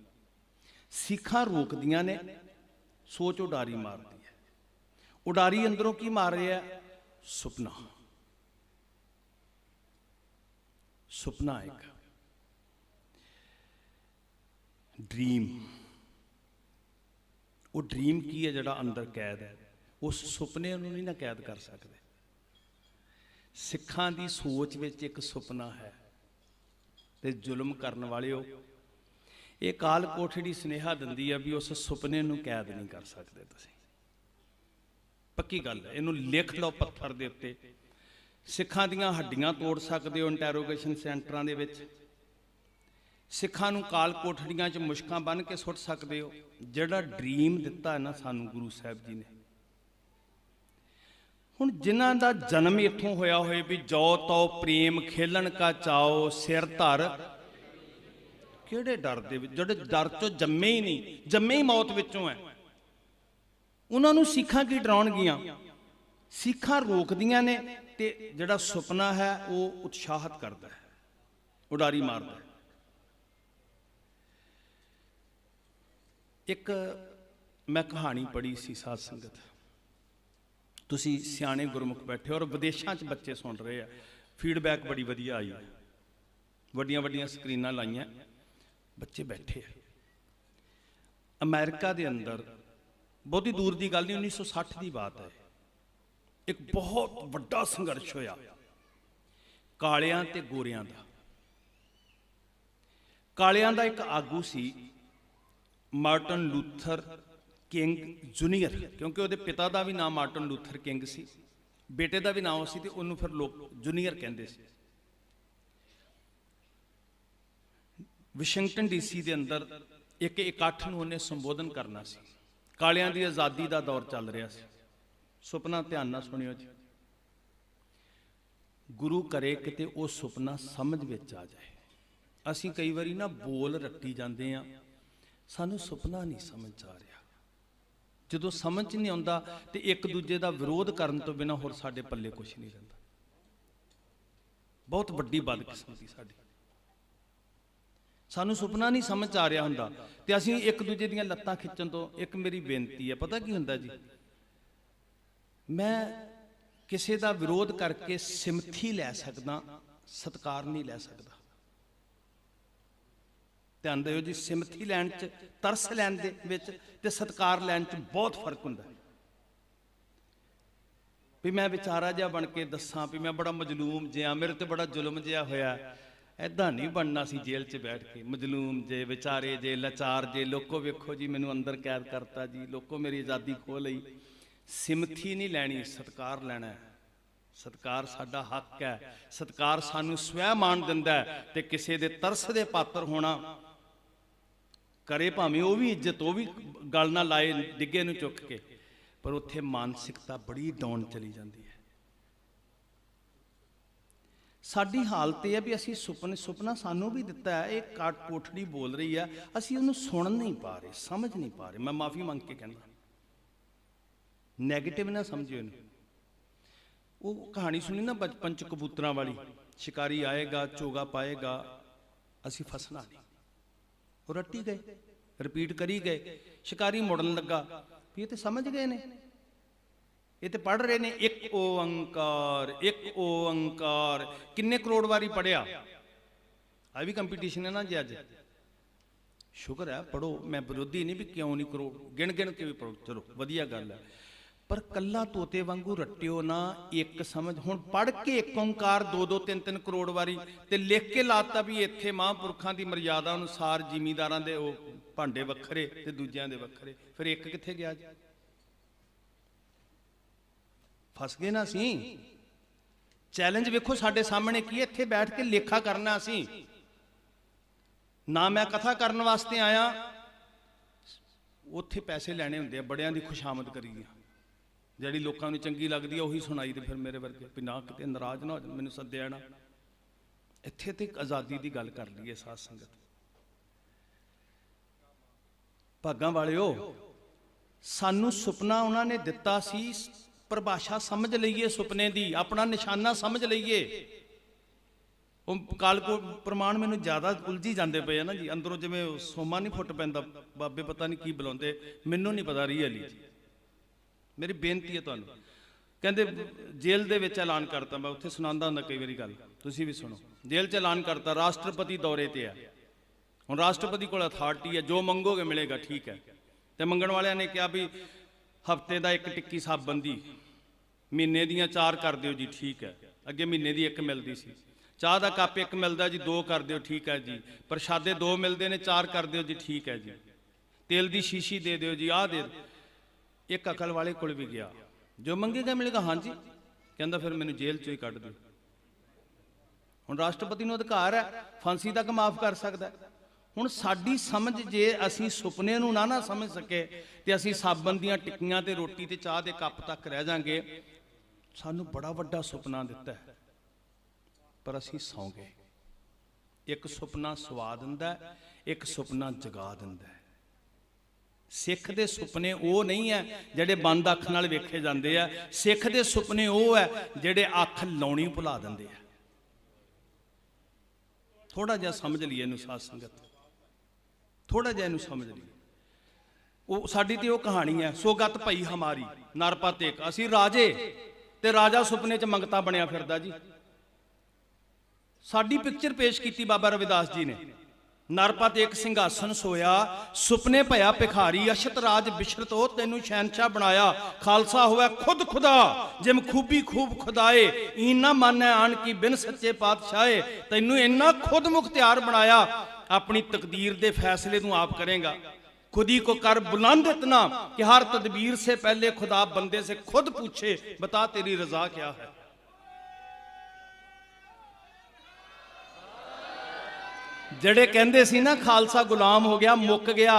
ਸਿੱਖਾਂ ਰੋਕਦੀਆਂ ਨੇ, ਸੋਚ ਉਡਾਰੀ ਮਾਰਦੀ ਹੈ। ਉਡਾਰੀ ਅੰਦਰੋਂ ਕੀ ਮਾਰ ਰਿਹਾ? ਸੁਪਨਾ। ਸੁਪਨਾ ਇੱਕ ਡ੍ਰੀਮ। ਉਹ ਡ੍ਰੀਮ ਕੀ ਹੈ ਜਿਹੜਾ ਅੰਦਰ ਕੈਦ ਹੈ? ਉਸ ਸੁਪਨੇ ਨੂੰ ਨਹੀਂ ਨਾ ਕੈਦ ਕਰ ਸਕਦੇ। ਸਿੱਖਾਂ ਦੀ ਸੋਚ ਵਿੱਚ ਇੱਕ ਸੁਪਨਾ ਹੈ। ਤੇ ਜ਼ੁਲਮ ਕਰਨ ਵਾਲਿਓ, ਇਹ ਕਾਲ ਕੋਠੜੀ ਸੁਨੇਹਾ ਦਿੰਦੀ ਆ ਵੀ ਉਸ ਸੁਪਨੇ ਨੂੰ ਕੈਦ ਨਹੀਂ ਕਰ ਸਕਦੇ ਤੁਸੀਂ। ਪੱਕੀ ਗੱਲ ਹੈ, ਇਹਨੂੰ ਲਿਖ ਲਓ ਪੱਥਰ ਦੇ ਉੱਤੇ। ਸਿੱਖਾਂ ਦੀਆਂ ਹੱਡੀਆਂ ਤੋੜ ਸਕਦੇ ਹੋ ਇੰਟੈਰੋਗੇਸ਼ਨ ਸੈਂਟਰਾਂ ਦੇ ਵਿੱਚ। ਸਿੱਖਾਂ ਨੂੰ ਕਾਲ ਕੋਠੜੀਆਂ 'ਚ ਮੁਸ਼ਕਾਂ ਬੰਨ੍ਹ ਕੇ ਸੁੱਟ ਸਕਦੇ ਹੋ। ਜਿਹੜਾ ਡ੍ਰੀਮ ਦਿੱਤਾ ਹੈ ਨਾ ਸਾਨੂੰ ਗੁਰੂ ਸਾਹਿਬ ਜੀ ਨੇ, ਹੁਣ ਜਿਨ੍ਹਾਂ ਦਾ ਜਨਮ ਇੱਥੋਂ ਹੋਇਆ ਹੋਏ ਵੀ ਜੋ ਤੋ ਪ੍ਰੇਮ ਖੇਲਣ ਕਾ ਚਾਓ ਸਿਰ ਧਰ, ਕਿਹੜੇ ਡਰ ਦੇ ਵਿੱਚ? ਜਿਹੜੇ ਡਰ 'ਚੋਂ ਜੰਮੇ ਹੀ ਨਹੀਂ, ਜੰਮੇ ਹੀ ਮੌਤ ਵਿੱਚੋਂ ਹੈ, ਉਹਨਾਂ ਨੂੰ ਸਿੱਖਾਂ ਕੀ ਡਰਾਉਣਗੀਆਂ? ਸਿੱਖਾਂ ਰੋਕਦੀਆਂ ਨੇ ਤੇ ਜਿਹੜਾ ਸੁਪਨਾ ਹੈ ਉਹ ਉਤਸ਼ਾਹਤ ਕਰਦਾ ਹੈ, ਉਡਾਰੀ ਮਾਰਦਾ ਹੈ। ਇੱਕ ਮੈਂ ਕਹਾਣੀ ਪੜ੍ਹੀ ਸੀ ਸਾਧ ਸੰਗਤ, ਤੁਸੀਂ ਸਿਆਣੇ ਗੁਰਮੁਖ ਬੈਠੇ ਔਰ ਵਿਦੇਸ਼ਾਂ 'ਚ ਬੱਚੇ ਸੁਣ ਰਹੇ ਆ, ਫੀਡਬੈਕ ਬੜੀ ਵਧੀਆ ਆਈ ਹੈ, ਵੱਡੀਆਂ ਵੱਡੀਆਂ ਸਕਰੀਨਾਂ ਲਾਈਆਂ, ਬੱਚੇ ਬੈਠੇ ਆ। ਅਮਰੀਕਾ ਦੇ ਅੰਦਰ ਬਹੁਤੀ ਦੂਰ ਦੀ ਗੱਲ ਨਹੀਂ, 1960 ਦੀ ਬਾਤ ਹੈ, ਇੱਕ ਬਹੁਤ ਵੱਡਾ ਸੰਘਰਸ਼ ਹੋਇਆ ਕਾਲਿਆਂ ਤੇ ਗੋਰਿਆਂ ਦਾ। ਕਾਲਿਆਂ ਦਾ ਇੱਕ ਆਗੂ ਸੀ ਮਾਰਟਨ ਲੂਥਰ ਕਿੰਗ ਜੂਨੀਅਰ, ਕਿਉਂਕਿ ਉਹਦੇ ਪਿਤਾ ਦਾ ਵੀ ਨਾਮ ਮਾਰਟਨ ਲੂਥਰ ਕਿੰਗ ਸੀ, ਬੇਟੇ ਦਾ ਵੀ ਨਾਮ ਸੀ, ਤੇ ਉਹਨੂੰ ਫਿਰ ਲੋਕ ਜੂਨੀਅਰ ਕਹਿੰਦੇ ਸੀ। ਵਾਸ਼ਿੰਗਟਨ ਡੀਸੀ ਦੇ ਅੰਦਰ ਇੱਕ ਇਕੱਠ ਨੂੰ ਉਹਨੇ ਸੰਬੋਧਨ ਕਰਨਾ ਸੀ। ਕਾਲਿਆਂ ਦੀ ਆਜ਼ਾਦੀ ਦਾ ਦੌਰ ਚੱਲ ਰਿਹਾ ਸੀ। ਸੁਪਨਾ ਧਿਆਨ ਨਾਲ ਸੁਣਿਓ ਜੀ। ਗੁਰੂ ਕਰੇ ਕਿਤੇ ਉਹ ਸੁਪਨਾ ਸਮਝ ਵਿੱਚ ਆ ਜਾਏ। ਅਸੀਂ ਕਈ ਵਾਰੀ ਨਾ ਬੋਲ ਰੱਟੀ ਜਾਂਦੇ ਆ, ਸਾਨੂੰ ਸੁਪਨਾ ਨਹੀਂ ਸਮਝ ਆ ਰਿਹਾ। ਜਦੋਂ ਸਮਝ ਨਹੀਂ ਆਉਂਦਾ ਤੇ ਇੱਕ ਦੂਜੇ ਦਾ ਵਿਰੋਧ ਕਰਨ ਤੋਂ ਬਿਨਾਂ ਹੋਰ ਸਾਡੇ ਪੱਲੇ ਕੁਝ ਨਹੀਂ ਰਹਿੰਦਾ। ਬਹੁਤ ਵੱਡੀ ਬਦਕਿਸਮਤੀ ਸਾਡੀ। ਸਾਨੂੰ ਸੁਪਨਾ ਨਹੀਂ ਸਮਝ ਆ ਰਿਹਾ ਹੁੰਦਾ ਤੇ ਅਸੀਂ ਇੱਕ ਦੂਜੇ ਦੀਆਂ ਲੱਤਾਂ ਖਿੱਚਣ ਤੋਂ। ਇੱਕ ਮੇਰੀ ਬੇਨਤੀ ਹੈ, ਪਤਾ ਕੀ ਹੁੰਦਾ ਜੀ, ਮੈਂ ਕਿਸੇ ਦਾ ਵਿਰੋਧ ਕਰਕੇ ਸਿਮਥੀ ਲੈ ਸਕਦਾ, ਸਤਿਕਾਰ ਨਹੀਂ ਲੈ ਸਕਦਾ। ਧਿਆਨ ਦਿਓ ਜੀ, ਸਿਮਥੀ ਲੈਣ 'ਚ, ਤਰਸ ਲੈਣ ਦੇ ਵਿੱਚ ਤੇ ਸਤਿਕਾਰ ਲੈਣ 'ਚ ਬਹੁਤ ਫਰਕ ਹੁੰਦਾ। ਵੀ ਮੈਂ ਵਿਚਾਰਾ ਜਿਹਾ ਬਣ ਕੇ ਦੱਸਾਂ ਵੀ ਮੈਂ ਬੜਾ ਮਜਲੂਮ ਜਿਹਾ, ਮੇਰੇ ਤੇ ਬੜਾ ਜ਼ੁਲਮ ਜਿਹਾ ਹੋਇਆ, ਐਦਾਂ ਨਹੀਂ ਬਣਨਾ ਸੀ ਜੇਲ੍ਹ 'ਚ ਬੈਠ ਕੇ। ਮਜਲੂਮ ਜੇ, ਵਿਚਾਰੇ ਜੇ, ਲਾਚਾਰ ਜੇ, ਲੋਕੋ ਵੇਖੋ ਜੀ ਮੈਨੂੰ ਅੰਦਰ ਕੈਦ ਕਰਤਾ ਜੀ, ਲੋਕੋ ਮੇਰੀ ਆਜ਼ਾਦੀ ਖੋਹ ਲਈ। ਸਿਮਥੀ ਨਹੀਂ ਲੈਣੀ, ਸਤਿਕਾਰ ਲੈਣਾ ਹੈ। ਸਤਿਕਾਰ ਸਾਡਾ ਹੱਕ ਹੈ। ਸਤਿਕਾਰ ਸਾਨੂੰ ਸਵੈ ਮਾਣ ਦਿੰਦਾ ਹੈ ਤੇ ਕਿਸੇ ਦੇ ਤਰਸ ਦੇ ਪਾਤਰ ਹੋਣਾ ਕਰੇ ਭਾਵੇਂ ਉਹ ਵੀ ਇੱਜ਼ਤ, ਉਹ ਵੀ ਗਲ ਨਾ ਲਾਏ ਡਿੱਗੇ ਨੂੰ ਚੁੱਕ ਕੇ, पर उत्थे मानसिकता बड़ी डाउन चली जाती है। साडी हालत यह है भी असी सुपना सानू भी दिता है, एक कोठड़ी बोल रही है, असी उन्हें सुन नहीं पा रहे, समझ नहीं पा रहे। मैं माफ़ी मंग के कहना, नैगेटिव ना समझियो इन्हें। वो कहानी सुनी ना बचपन च कबूतरां वाली, शिकारी आएगा चोगा पाएगा, असी फसना नहीं। वो रट्टी गए, रिपीट करी गए, शिकारी मुड़न लगा, ये तो समझ गए ने, ये तो पढ़ रहे ने, एक ओंकार एक ओंकार, किन्ने करोड़ वारी पढ़िया। आ भी कंपीटीशन है ना जी अज, शुक्र है पढ़ो, मैं विरोधी नहीं भी क्यों नहीं करोड़, गिन गिन के भी पढ़ो, चलो वधिया गल है। पर कला तोते वांगू रट्टियो ना, एक समझ। हुण पढ़ के एक ओंकार 2-2 3-3 करोड़ वारी ते लिख के लाता भी इत्थे महापुरखां दी मर्यादा अनुसार जिमीदारां दे ओ भांडे वखरे ते दूजियां दे वखरे, फिर एक कित्थे गया जी? फस गए ना असीं। चैलेंज वेखो साडे सामने की, इत्थे बैठ के लेखा करना असीं ना। मैं कथा करन वास्ते आया, उत्थे पैसे लैणे हुंदे आ, बड़ियां दी खुशामद करी दी, ਜਿਹੜੀ ਲੋਕਾਂ ਨੂੰ ਚੰਗੀ ਲੱਗਦੀ ਹੈ ਉਹੀ ਸੁਣਾਈ ਤੇ ਫਿਰ ਮੇਰੇ ਵਰਗੇ ਵੀ ਨਾ ਕਿਤੇ ਨਾਰਾਜ਼ ਨਾ ਹੋ ਜਾਣ, ਮੈਨੂੰ ਸੱਦਿਆ ਨਾ। ਇੱਥੇ ਤੇ ਆਜ਼ਾਦੀ ਦੀ ਗੱਲ ਕਰ ਲਈਏ ਸਾਧ ਸੰਗਤ। ਭਾਗਾਂ ਵਾਲਿਓ, ਸਾਨੂੰ ਸੁਪਨਾ ਉਹਨਾਂ ਨੇ ਦਿੱਤਾ ਸੀ, ਪਰਿਭਾਸ਼ਾ ਸਮਝ ਲਈਏ ਸੁਪਨੇ ਦੀ, ਆਪਣਾ ਨਿਸ਼ਾਨਾ ਸਮਝ ਲਈਏ। ਉਹ ਕਾਲਕੋ ਪ੍ਰਮਾਣ ਮੈਨੂੰ ਜ਼ਿਆਦਾ ਉਲਝੀ ਜਾਂਦੇ ਪਏ ਆ ਨਾ ਜੀ, ਅੰਦਰੋਂ ਜਿਵੇਂ ਸੋਮਾ ਨਹੀਂ ਫੁੱਟ ਪੈਂਦਾ, ਬਾਬੇ ਪਤਾ ਨਹੀਂ ਕੀ ਬੁਲਾਉਂਦੇ, ਮੈਨੂੰ ਨਹੀਂ ਪਤਾ ਰੀਅਲੀ ਜੀ। मेरी बेनती है तुहानू, कहते जेल दे विच ऐलान करता, मैं उत्थे सुनांदा हुंदा कई वारी गल, तुसीं भी सुनो। जेल च ऐलान करता, राष्ट्रपति दौरे ते है, हुण राष्ट्रपति कोल अथॉरिटी है, जो मंगोगे मिलेगा, ठीक है। तो मंगण वालियां ने कहा भी हफ्ते का एक टिक्की साबन दी, महीने दियां 4 कर दिओ जी, ठीक है। अगे महीने दी 1 मिलती सी, चाह का कप 1 मिलता जी, 2 कर दिओ, ठीक है जी। प्रशादे 2 मिलते हैं, 4 कर दिओ जी, ठीक है जी। तेल की शीशी दे दिओ जी, आ दे। एक अकल वाले कोल भी गया, जो मंगेगा मिलेगा, हाँ जी। कहता फिर मैंने जेल चो ही कढ़ दो। हुण राष्ट्रपति नूं अधिकार है, फांसी तक माफ कर सकता है। हुण साडी समझ जे असी सुपने नूं ना समझ सके ते असी साबन दीयां टिक्कियां ते रोटी ते चाह दे कप तक रह जांगे। सानूं बड़ा वड्डा सुपना दिता है, पर असी सौ गए। एक सुपना सुवा दिंदा है, एक सुपना जगा दिंदा है। सिख दे सुपने वो नहीं है जिहड़े बंद अख नाल वेखे जांदे आ, सिख दे सुपने वो है जिहड़े अख लाउणी भुला दिंदे आ। थोड़ा जिहा समझ लईए इहनूं साध संगत, थोड़ा जिहा इहनूं समझ लईए। वो साडी ते वो कहानी है, सोगत पई हमारी नरपत एक, असी राजे ते राजा सुपने च मंगता बनिया फिरदा जी। साडी पिक्चर पेश की बाबा रविदास जी ने, नरपत एक सिंघासन सोया, सुपने भया भिखारी, अशत राज बिशरत हो, तेनू शहनशाह बनाया, खालसा होया खुद खुदा, जिम खूबी खूब खुदाए, इना मन है आन की बिन सच्चे पातशाहे, तेनू इन्ना खुद मुख्तियार बनाया, अपनी तकदीर दे फैसले तू आप करेगा, खुदी को कर बुलंद इतना कि हर तदबीर से पहले खुदा बंदे से खुद पूछे, बता तेरी रजा क्या है। जड़े कहते सी ना खालसा गुलाम हो गया, मुक गया,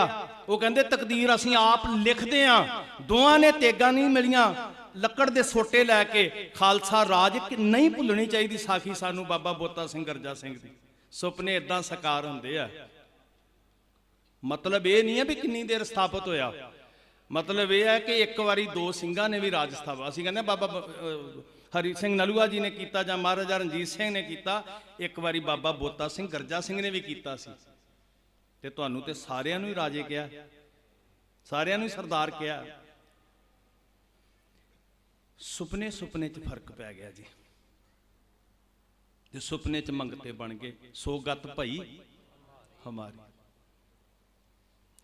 वो कहते तकदीर असी आप लिखते हैं। दोवां ने तेगा नहीं मिलियां, लकड़ दे सोटे लैके खालसा राज नहीं भुलनी चाहिए साखी सानू बाबा बोता सिंह गरजा सिंह दी। सुपने इदां साकार हुंदे आ। मतलब ये नहीं है भी किन्नी देर स्थापित होया, मतलब यह है कि एक बारी 2 सिंघां ने भी राज स्थापित, असीं कहने बाबा हरी सिंह नलूआ जी ने किया, जां महाराजा रणजीत सिंह ने किया, एक बारी बाबा बोता सिंह गरजा सिंह ने भी किया सी। ते तुहानूं ते सारियां नूं ही राजे कहा, सारियां नूं ही सरदार कहा। सुपने सुपने च फर्क पै गया जी। जो सुपने च मंगते बन गए, सो गत भई हमारी।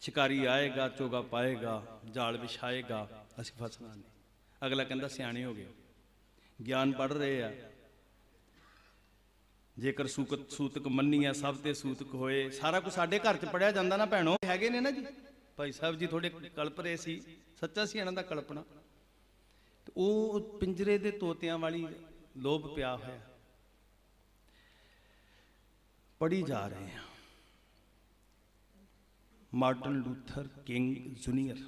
शिकारी आएगा चोगा पाएगा, जाल बिछाएगा, असीं फसना नहीं। अगला कहता सियाणे हो गए, ज्ञान पढ़ रहे हैं, जेकर सूतक मन्नी है सब ते सूतक होए। सारा कुछ साडे घर च पढ़िया जाता ना भैणों, हैगे ने ना जी भाई साहब जी, थोड़े कल्प रहे सी, सच्चा सी इन्हां दा कल्पना। तो वो पिंजरे दे तोतियां वाली लोभ पिया होया, पढ़ी जा रहे हैं। Martin Luther king junior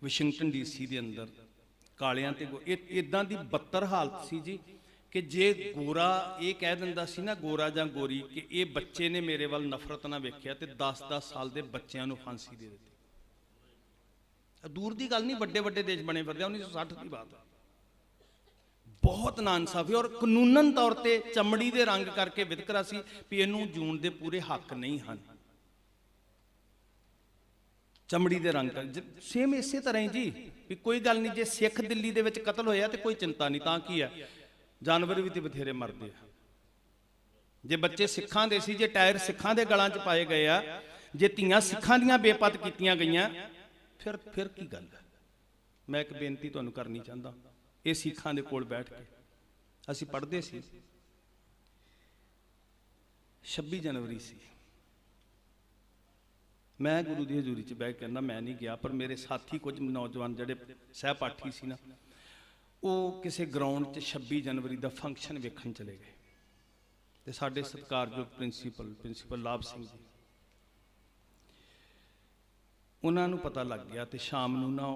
Washington DC ਦੇ ਅੰਦਰ ਕਾਲਿਆਂ ਤੇ ਇਦਾਂ ਦੀ ਬੱਤਰ ਹਾਲਤ ਸੀ ਜੀ ਕਿ ਜੇ ਗੋਰਾ ਇਹ ਕਹਿ ਦਿੰਦਾ ਸੀ ਨਾ, ਗੋਰਾ ਜਾਂ ਗੋਰੀ, ਕਿ ਇਹ ਬੱਚੇ ਨੇ ਮੇਰੇ ਵੱਲ ਨਫ਼ਰਤ ਨਾਲ ਵੇਖਿਆ, ਤੇ 10-10 ਸਾਲ ਦੇ ਬੱਚਿਆਂ ਨੂੰ ਫਾਂਸੀ ਦੇ ਦਿੱਤੀ। ਦੂਰ ਦੀ ਗੱਲ ਨਹੀਂ, ਵੱਡੇ ਵੱਡੇ ਦੇਸ਼ ਬਣੇ ਫਿਰਦੇ, 1960 ਦੀ ਬਾਤ ਹੈ। ਬਹੁਤ ਨਾਇਨਸਾਫੀ, ਔਰ ਕਾਨੂੰਨਨ ਤੌਰ ਤੇ ਚਮੜੀ ਦੇ ਰੰਗ ਕਰਕੇ ਵਿਤਕਰਾ ਸੀ ਵੀ ਇਹਨੂੰ ਜੂਣ ਦੇ ਪੂਰੇ ਹੱਕ ਨਹੀਂ ਹਨ। ਚਮੜੀ ਦੇ ਰੰਗ ਸੇਮ ਇਸੇ ਤਰ੍ਹਾਂ ਹੀ ਜੀ, ਵੀ ਕੋਈ ਗੱਲ ਨਹੀਂ, ਜੇ ਸਿੱਖ ਦਿੱਲੀ ਦੇ ਵਿੱਚ ਕਤਲ ਹੋਇਆ ਤੇ ਕੋਈ ਚਿੰਤਾ ਨਹੀਂ, ਤਾਂ ਕੀ ਹੈ, ਜਾਨਵਰ ਵੀ ਤੇ ਬਥੇਰੇ ਮਰਦੇ ਆ। ਜੇ ਬੱਚੇ ਸਿੱਖਾਂ ਦੇ ਸੀ, ਜੇ ਟਾਇਰ ਸਿੱਖਾਂ ਦੇ ਗਲਾਂ 'ਚ ਪਾਏ ਗਏ ਆ, ਜੇ ਧੀਆਂ ਸਿੱਖਾਂ ਦੀਆਂ ਬੇਪਤ ਕੀਤੀਆਂ ਗਈਆਂ, ਫਿਰ ਕੀ ਗੱਲ ਹੈ। ਮੈਂ ਇੱਕ ਬੇਨਤੀ ਤੁਹਾਨੂੰ ਕਰਨੀ ਚਾਹੁੰਦਾ, ਇਹ ਸਿੱਖਾਂ ਦੇ ਕੋਲ ਬੈਠ ਕੇ ਅਸੀਂ ਪੜ੍ਹਦੇ ਸੀ, 26 ਜਨਵਰੀ ਸੀ, ਮੈਂ ਗੁਰੂ ਦੀ ਹਜ਼ੂਰੀ 'ਚ ਬਹਿ ਕੇ ਕਹਿੰਦਾ, ਮੈਂ ਨਹੀਂ ਗਿਆ, ਪਰ ਮੇਰੇ ਸਾਥੀ ਕੁਝ ਨੌਜਵਾਨ ਜਿਹੜੇ ਸਹਿਪਾਠੀ ਸੀ ਨਾ, ਉਹ ਕਿਸੇ ਗਰਾਊਂਡ 'ਚ 26 ਜਨਵਰੀ ਦਾ ਫੰਕਸ਼ਨ ਵੇਖਣ ਚਲੇ ਗਏ, ਤੇ ਸਾਡੇ ਸਤਿਕਾਰਯੋਗ ਪ੍ਰਿੰਸੀਪਲ ਲਾਭ ਸਿੰਘ ਜੀ, ਉਹਨਾਂ ਨੂੰ ਪਤਾ ਲੱਗ ਗਿਆ, ਤੇ ਸ਼ਾਮ ਨੂੰ ਨਾ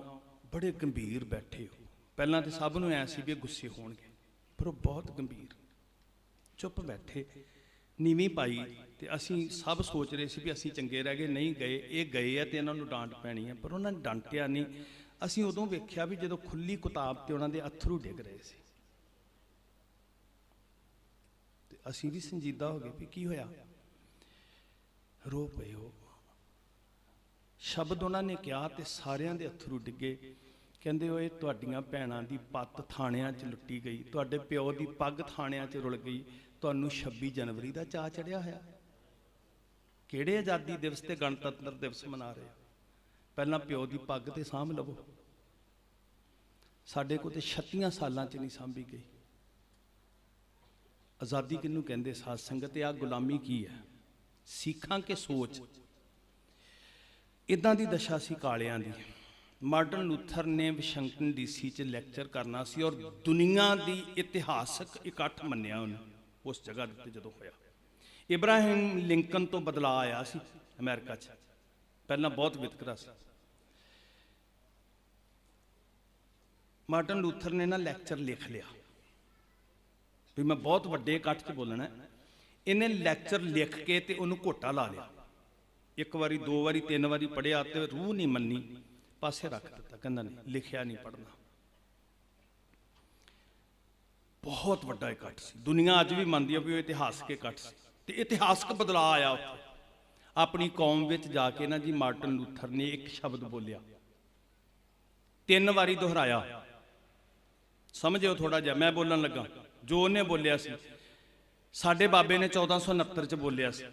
ਬੜੇ ਗੰਭੀਰ ਬੈਠੇ ਹੋ। ਪਹਿਲਾਂ ਤੇ ਸਭ ਨੂੰ ਐ ਸੀ ਵੀ ਗੁੱਸੇ ਹੋਣਗੇ, ਪਰ ਉਹ ਬਹੁਤ ਗੰਭੀਰ ਚੁੱਪ ਬੈਠੇ, ਨੀਵੀਂ ਪਾਈ, ਤੇ ਅਸੀਂ ਸਭ ਸੋਚ ਰਹੇ ਸੀ ਵੀ ਅਸੀਂ ਚੰਗੇ ਰਹਿ ਗਏ, ਨਹੀਂ ਗਏ, ਇਹ ਗਏ ਆ ਤੇ ਇਹਨਾਂ ਨੂੰ ਡਾਂਟ ਪੈਣੀ ਹੈ, ਪਰ ਉਹਨਾਂ ਨੇ ਡਾਂਟਿਆ ਨਹੀਂ। ਅਸੀਂ ਉਦੋਂ ਵੇਖਿਆ ਵੀ ਜਦੋਂ ਖੁੱਲੀ ਕਿਤਾਬ ਤੇ ਉਹਨਾਂ ਦੇ ਅਥਰੂ ਡਿੱਗ ਰਹੇ ਸੀ, ਤੇ ਅਸੀਂ ਵੀ ਸੰਜੀਦਾ ਹੋ ਗਏ ਵੀ ਕੀ ਹੋਇਆ, ਰੋ ਪਏ ਹੋ। ਸ਼ਬਦ ਉਹਨਾਂ ਨੇ ਕਿਹਾ ਤੇ ਸਾਰਿਆਂ ਦੇ ਅਥਰੂ ਡਿੱਗੇ। ਕਹਿੰਦੇ ਓਏ, ਤੁਹਾਡੀਆਂ ਭੈਣਾਂ ਦੀ ਪੱਤ ਥਾਣਿਆਂ 'ਚ ਲੁੱਟੀ ਗਈ, ਤੁਹਾਡੇ ਪਿਓ ਦੀ ਪੱਗ ਥਾਣਿਆਂ 'ਚ ਰੁਲ ਗਈ, ਤੁਹਾਨੂੰ 26 ਜਨਵਰੀ ਦਾ ਚਾਅ ਚੜਿਆ ਹੋਇਆ। ਕਿਹੜੇ ਆਜ਼ਾਦੀ ਦਿਵਸ ਤੇ ਗਣਤੰਤਰ ਦਿਵਸ ਮਨਾ ਰਹੇ? ਪਹਿਲਾਂ ਪਿਓ ਦੀ ਪੱਗ ਤੇ ਸਾਂਭ ਲਵੋ। ਸਾਡੇ ਕੋਲ ਤੇ 36 ਸਾਲਾਂ 'ਚ ਨਹੀਂ ਸਾਂਭੀ ਗਈ। ਆਜ਼ਾਦੀ ਕਿਹਨੂੰ ਕਹਿੰਦੇ ਸਾਧ ਸੰਗਤ? ਆ ਗੁਲਾਮੀ ਕੀ ਹੈ? ਸਿੱਖਾਂ ਕੇ ਸੋਚ ਇਦਾਂ ਦੀ ਦਸ਼ਾ ਸੀ ਕਾਲਿਆਂ ਦੀ। ਮਾਰਟਨ ਲੂਥਰ ਨੇ ਵਾਸ਼ਿੰਗਟਨ ਡੀਸੀ 'ਚ ਲੈਕਚਰ ਕਰਨਾ ਸੀ, ਔਰ ਦੁਨੀਆ ਦੀ ਇਤਿਹਾਸਕ ਇਕੱਠ ਮੰਨਿਆ ਉਹਨੇ ਉਸ ਜਗ੍ਹਾ ਦੇ ਉੱਤੇ ਜਦੋਂ ਹੋਇਆ। ਇਬਰਾਹਿਮ ਲਿੰਕਨ ਤੋਂ ਬਦਲਾਅ ਆਇਆ ਸੀ ਅਮਰੀਕਾ 'ਚ, ਪਹਿਲਾਂ ਬਹੁਤ ਵਿਤਕਰਾ ਸੀ। ਮਾਰਟਨ ਲੂਥਰ ਨੇ ਨਾ ਲੈਕਚਰ ਲਿਖ ਲਿਆ ਵੀ ਮੈਂ ਬਹੁਤ ਵੱਡੇ ਇਕੱਠ 'ਚ ਬੋਲਣਾ। ਇਹਨੇ ਲੈਕਚਰ ਲਿਖ ਕੇ ਤੇ ਉਹਨੂੰ ਘੋਟਾ ਲਾ ਲਿਆ। ਇੱਕ ਵਾਰੀ, ਦੋ ਵਾਰੀ, ਤਿੰਨ ਵਾਰੀ ਪੜ੍ਹਿਆ ਤੇ ਰੂਹ ਨਹੀਂ ਮੰਨੀ, ਪਾਸੇ ਰੱਖ ਦਿੱਤਾ, ਕਹਿੰਦਾ ਨਹੀਂ, ਲਿਖਿਆ ਨਹੀਂ ਪੜ੍ਹਨਾ। ਬਹੁਤ ਵੱਡਾ ਇਕੱਠ ਸੀ, ਦੁਨੀਆ ਅੱਜ ਵੀ ਮੰਨਦੀ ਹੈ ਵੀ ਉਹ ਇਤਿਹਾਸਕ ਇਕੱਠ ਸੀ, ਤੇ ਇਤਿਹਾਸਕ ਬਦਲਾਅ ਆਇਆ ਉੱਥੇ। ਆਪਣੀ ਕੌਮ ਵਿੱਚ ਜਾ ਕੇ ਨਾ ਜੀ ਮਾਰਟਨ ਲੂਥਰ ਨੇ ਇੱਕ ਸ਼ਬਦ ਬੋਲਿਆ, 3 ਵਾਰੀ ਦੁਹਰਾਇਆ। ਸਮਝਿਓ ਥੋੜਾ ਜਿਹਾ, ਮੈਂ ਬੋਲਣ ਲੱਗਾ ਜੋ ਉਹਨੇ ਬੋਲਿਆ ਸੀ, ਸਾਡੇ ਬਾਬੇ ਨੇ 1469 'ਚ ਬੋਲਿਆ ਸੀ।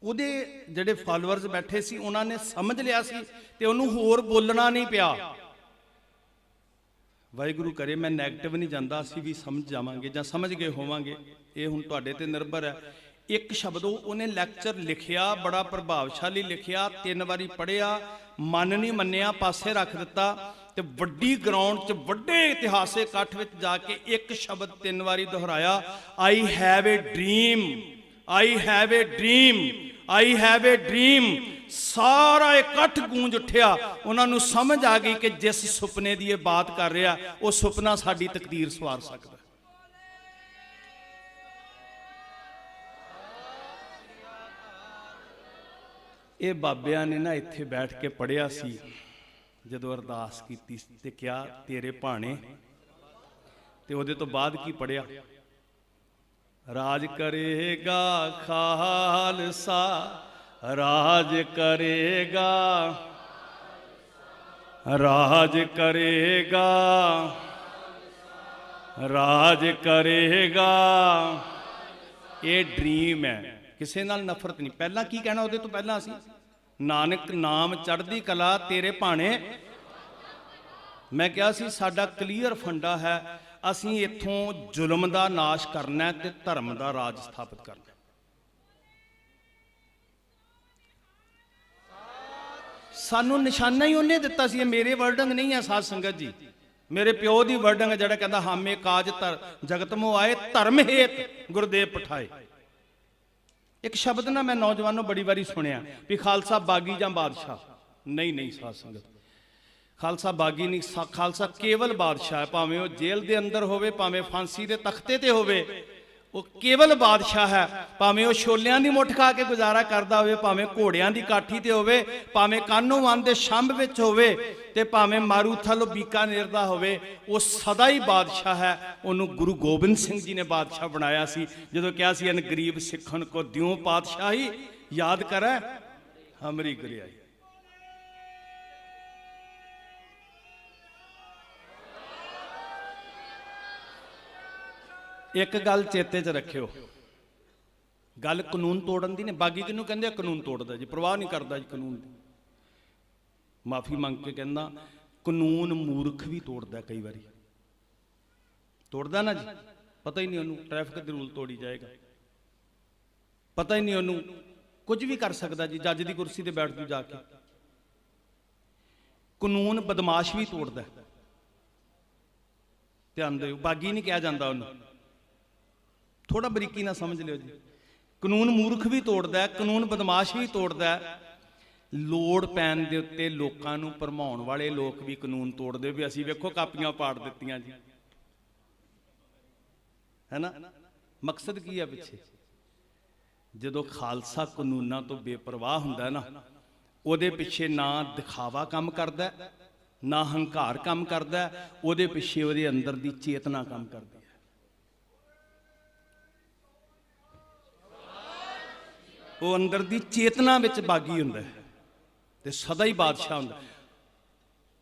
ਉਹਦੇ ਜਿਹੜੇ ਫਾਲੋਅਰਸ ਬੈਠੇ ਸੀ ਉਹਨਾਂ ਨੇ ਸਮਝ ਲਿਆ ਸੀ ਤੇ ਉਹਨੂੰ ਹੋਰ ਬੋਲਣਾ ਨਹੀਂ ਪਿਆ। ਵਾਹਿਗੁਰੂ ਕਰੇ ਮੈਂ ਨੈਗੇਟਿਵ ਨਹੀਂ ਜਾਂਦਾ, ਅਸੀਂ ਵੀ ਸਮਝ ਜਾਵਾਂਗੇ ਜਾਂ ਸਮਝ ਗਏ ਹੋਵਾਂਗੇ, ਇਹ ਹੁਣ ਤੁਹਾਡੇ ਤੇ ਨਿਰਭਰ ਹੈ। ਇੱਕ ਸ਼ਬਦ ਉਹਨੇ ਲੈਕਚਰ ਲਿਖਿਆ, ਬੜਾ ਪ੍ਰਭਾਵਸ਼ਾਲੀ ਲਿਖਿਆ, 3 ਵਾਰੀ ਪੜ੍ਹਿਆ, ਮਨ ਨਹੀਂ ਮੰਨਿਆ, ਪਾਸੇ ਰੱਖ ਦਿੱਤਾ, ਤੇ ਵੱਡੀ ਗਰਾਊਂਡ 'ਚ ਵੱਡੇ ਇਤਿਹਾਸਿਕ ਇਕੱਠ ਵਿੱਚ ਜਾ ਕੇ ਇੱਕ ਸ਼ਬਦ 3 ਵਾਰੀ ਦੁਹਰਾਇਆ, I have A dream, I have A dream, I have A dream. ਸਾਰਾ ਇਕੱਠ ਗੂੰਜ ਉੱਠਿਆ। ਉਹਨਾਂ ਨੂੰ ਸਮਝ ਆ ਗਈ ਕਿ ਜਿਸ ਸੁਪਨੇ ਦੀ ਇਹ ਬਾਤ ਕਰ ਰਿਹਾ, ਉਹ ਸੁਪਨਾ ਸਾਡੀ ਤਕਦੀਰ ਸਵਾਰ ਸਕਦਾ। ਇਹ ਬਾਬਿਆਂ ਨੇ ਨਾ ਇੱਥੇ ਬੈਠ ਕੇ ਪੜ੍ਹਿਆ ਸੀ, ਜਦੋਂ ਅਰਦਾਸ ਕੀਤੀ ਤੇ ਕਿਹਾ ਤੇਰੇ ਭਾਣੇ, ਤੇ ਉਹਦੇ ਤੋਂ ਬਾਅਦ ਕੀ ਪੜ੍ਹਿਆ? ਰਾਜ ਕਰੇਗਾ ਖਾਲਸਾ, ਰਾਜ ਕਰੇਗਾ, ਰਾਜ ਕਰੇਗਾ, ਰਾਜ ਕਰੇਗਾ। ਇਹ ਡ੍ਰੀਮ ਹੈ, ਕਿਸੇ ਨਾਲ ਨਫ਼ਰਤ ਨਹੀਂ। ਪਹਿਲਾਂ ਕੀ ਕਹਿਣਾ ਉਹਦੇ ਤੋਂ ਪਹਿਲਾਂ? ਅਸੀਂ ਨਾਨਕ ਨਾਮ ਚੜ੍ਹਦੀ ਕਲਾ ਤੇਰੇ ਭਾਣੇ। ਮੈਂ ਕਿਹਾ ਸੀ ਸਾਡਾ ਕਲੀਅਰ ਫੰਡਾ ਹੈ, ਅਸੀਂ ਇੱਥੋਂ ਜ਼ੁਲਮ ਦਾ ਨਾਸ਼ ਕਰਨਾ ਤੇ ਧਰਮ ਦਾ ਰਾਜ ਸਥਾਪਿਤ ਕਰਨਾ। ਸਾਨੂੰ ਨਿਸ਼ਾਨਾ ਹੀ ਉਹਨੇ ਦਿੱਤਾ ਸੀ। ਇਹ ਮੇਰੇ ਵਰਡਿੰਗ ਨਹੀਂ ਹੈ ਸਾਧ ਸੰਗਤ ਜੀ, ਮੇਰੇ ਪਿਓ ਦੀ ਵਰਡਿੰਗ ਹੈ, ਜਿਹੜਾ ਕਹਿੰਦਾ ਹਾਮੇ ਕਾਜ ਜਗਤ ਮੋ ਆਏ, ਧਰਮ ਹੇਤ ਗੁਰਦੇਵ ਪਠਾਏ। ਇੱਕ ਸ਼ਬਦ ਨਾ ਮੈਂ ਨੌਜਵਾਨੋਂ ਬੜੀ ਵਾਰੀ ਸੁਣਿਆ ਵੀ ਖਾਲਸਾ ਬਾਗੀ ਜਾਂ ਬਾਦਸ਼ਾਹ। नहीं नहीं साध संगत, खालसा बागी नहीं, खालसा केवल बादशाह है। भावें वो जेल के अंदर होवे, भावें फांसी के तख्ते ते होवे, वो केवल बादशाह है। भावें वो छोलियां की मुठ खा के गुजारा करता होवे, भावें घोड़ियां की काठी ते होवे, भावें कानो वन के छंभ विच होवे, ते भावें मारूथल बीकानेर दा होवे, वो सदा ही बादशाह है। उन्होंने गुरु गोबिंद सिंह जी ने बादशाह बनाया सी, जदों कहा सी अन गरीब सिखन को दियों पातशाही, याद करे हमरी गरियाई। एक गल चेते च रखियो, गल कानून तोड़न दी ने। बागी किनू कहंदे, कानून तोड़दा जी, परवाह नहीं करता जी कानून दी। माफी मंग के कहना, कानून मूर्ख भी तोड़दा, कई बारी तोड़दा ना जी, पता ही नहीं उन्होंने ट्रैफिक के रूल तोड़ी जाएगा, पता ही नहीं उन्होंने कुछ भी कर सकता जी, जज की कुर्सी ते बैठ जू जाके। कानून बदमाश भी तोड़दा, ध्यान दिओ, बागी नहीं कहा जाता उन्होंने, थोड़ा बरीकी ना समझ लियो जी। कानून मूर्ख भी तोड़दा है, कानून बदमाश भी तोड़दा है। लोड़ पैन दे उत्ते लोकां नूं भरमाउण वाले लोग भी कानून तोड़दे, भी असीं वेखो कापियां पाड़ दित्तियां जी, है ना। मकसद की है पिछे? जदों खालसा कानूनां तो बेपरवाह हुंदा ना, उहदे पिछे ना दिखावा काम करदा, ना हंकार काम करदा, उहदे पिछे उहदे अंदर दी चेतना काम करदी। वो अंदर दी चेतना विच बागी हुंदा है ते सदा ही बादशाह हुंदा।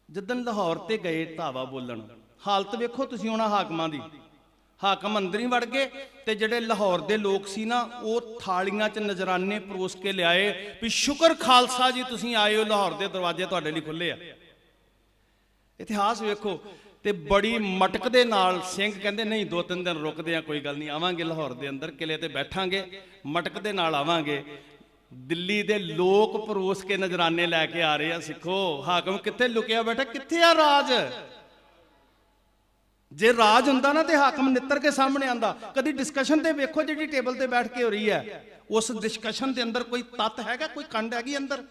जिदन लाहौर ते गए धावा बोलन, हालत वेखो तुसीं उहनां हाकमां दी, हाकम अंदर ही वड़ गए, ते जिहड़े लाहौर दे लोग सी ना, वो थालियां च नजराने परोस के लियाए भी शुक्र खालसा जी तुसीं आए हो, लाहौर दे दरवाजे तुहाडे लई खुले आ। इतिहास वेखो, ते बड़ी मटक दे नाल सिंह कहंदे नहीं 2-3 दिन रुकदे आ, कोई गल नहीं, आवांगे लाहौर दे अंदर किले ते बैठांगे, मटक दे नाल आवांगे। दिल्ली दे लोग परोस के नजराने लैके आ रहे हैं, सिखो हाकम कित्थे लुकिया बैठा, कित्थे आ राज? जे राज हुंदा ना ते हाकम नित्तर के सामने आंदा। कदी डिस्कशन ते वेखो जिहड़ी टेबल ते बैठ के हो रही है, उस डिस्कशन दे अंदर कोई तत्त हैगा, कोई कंड हैगी अंदर?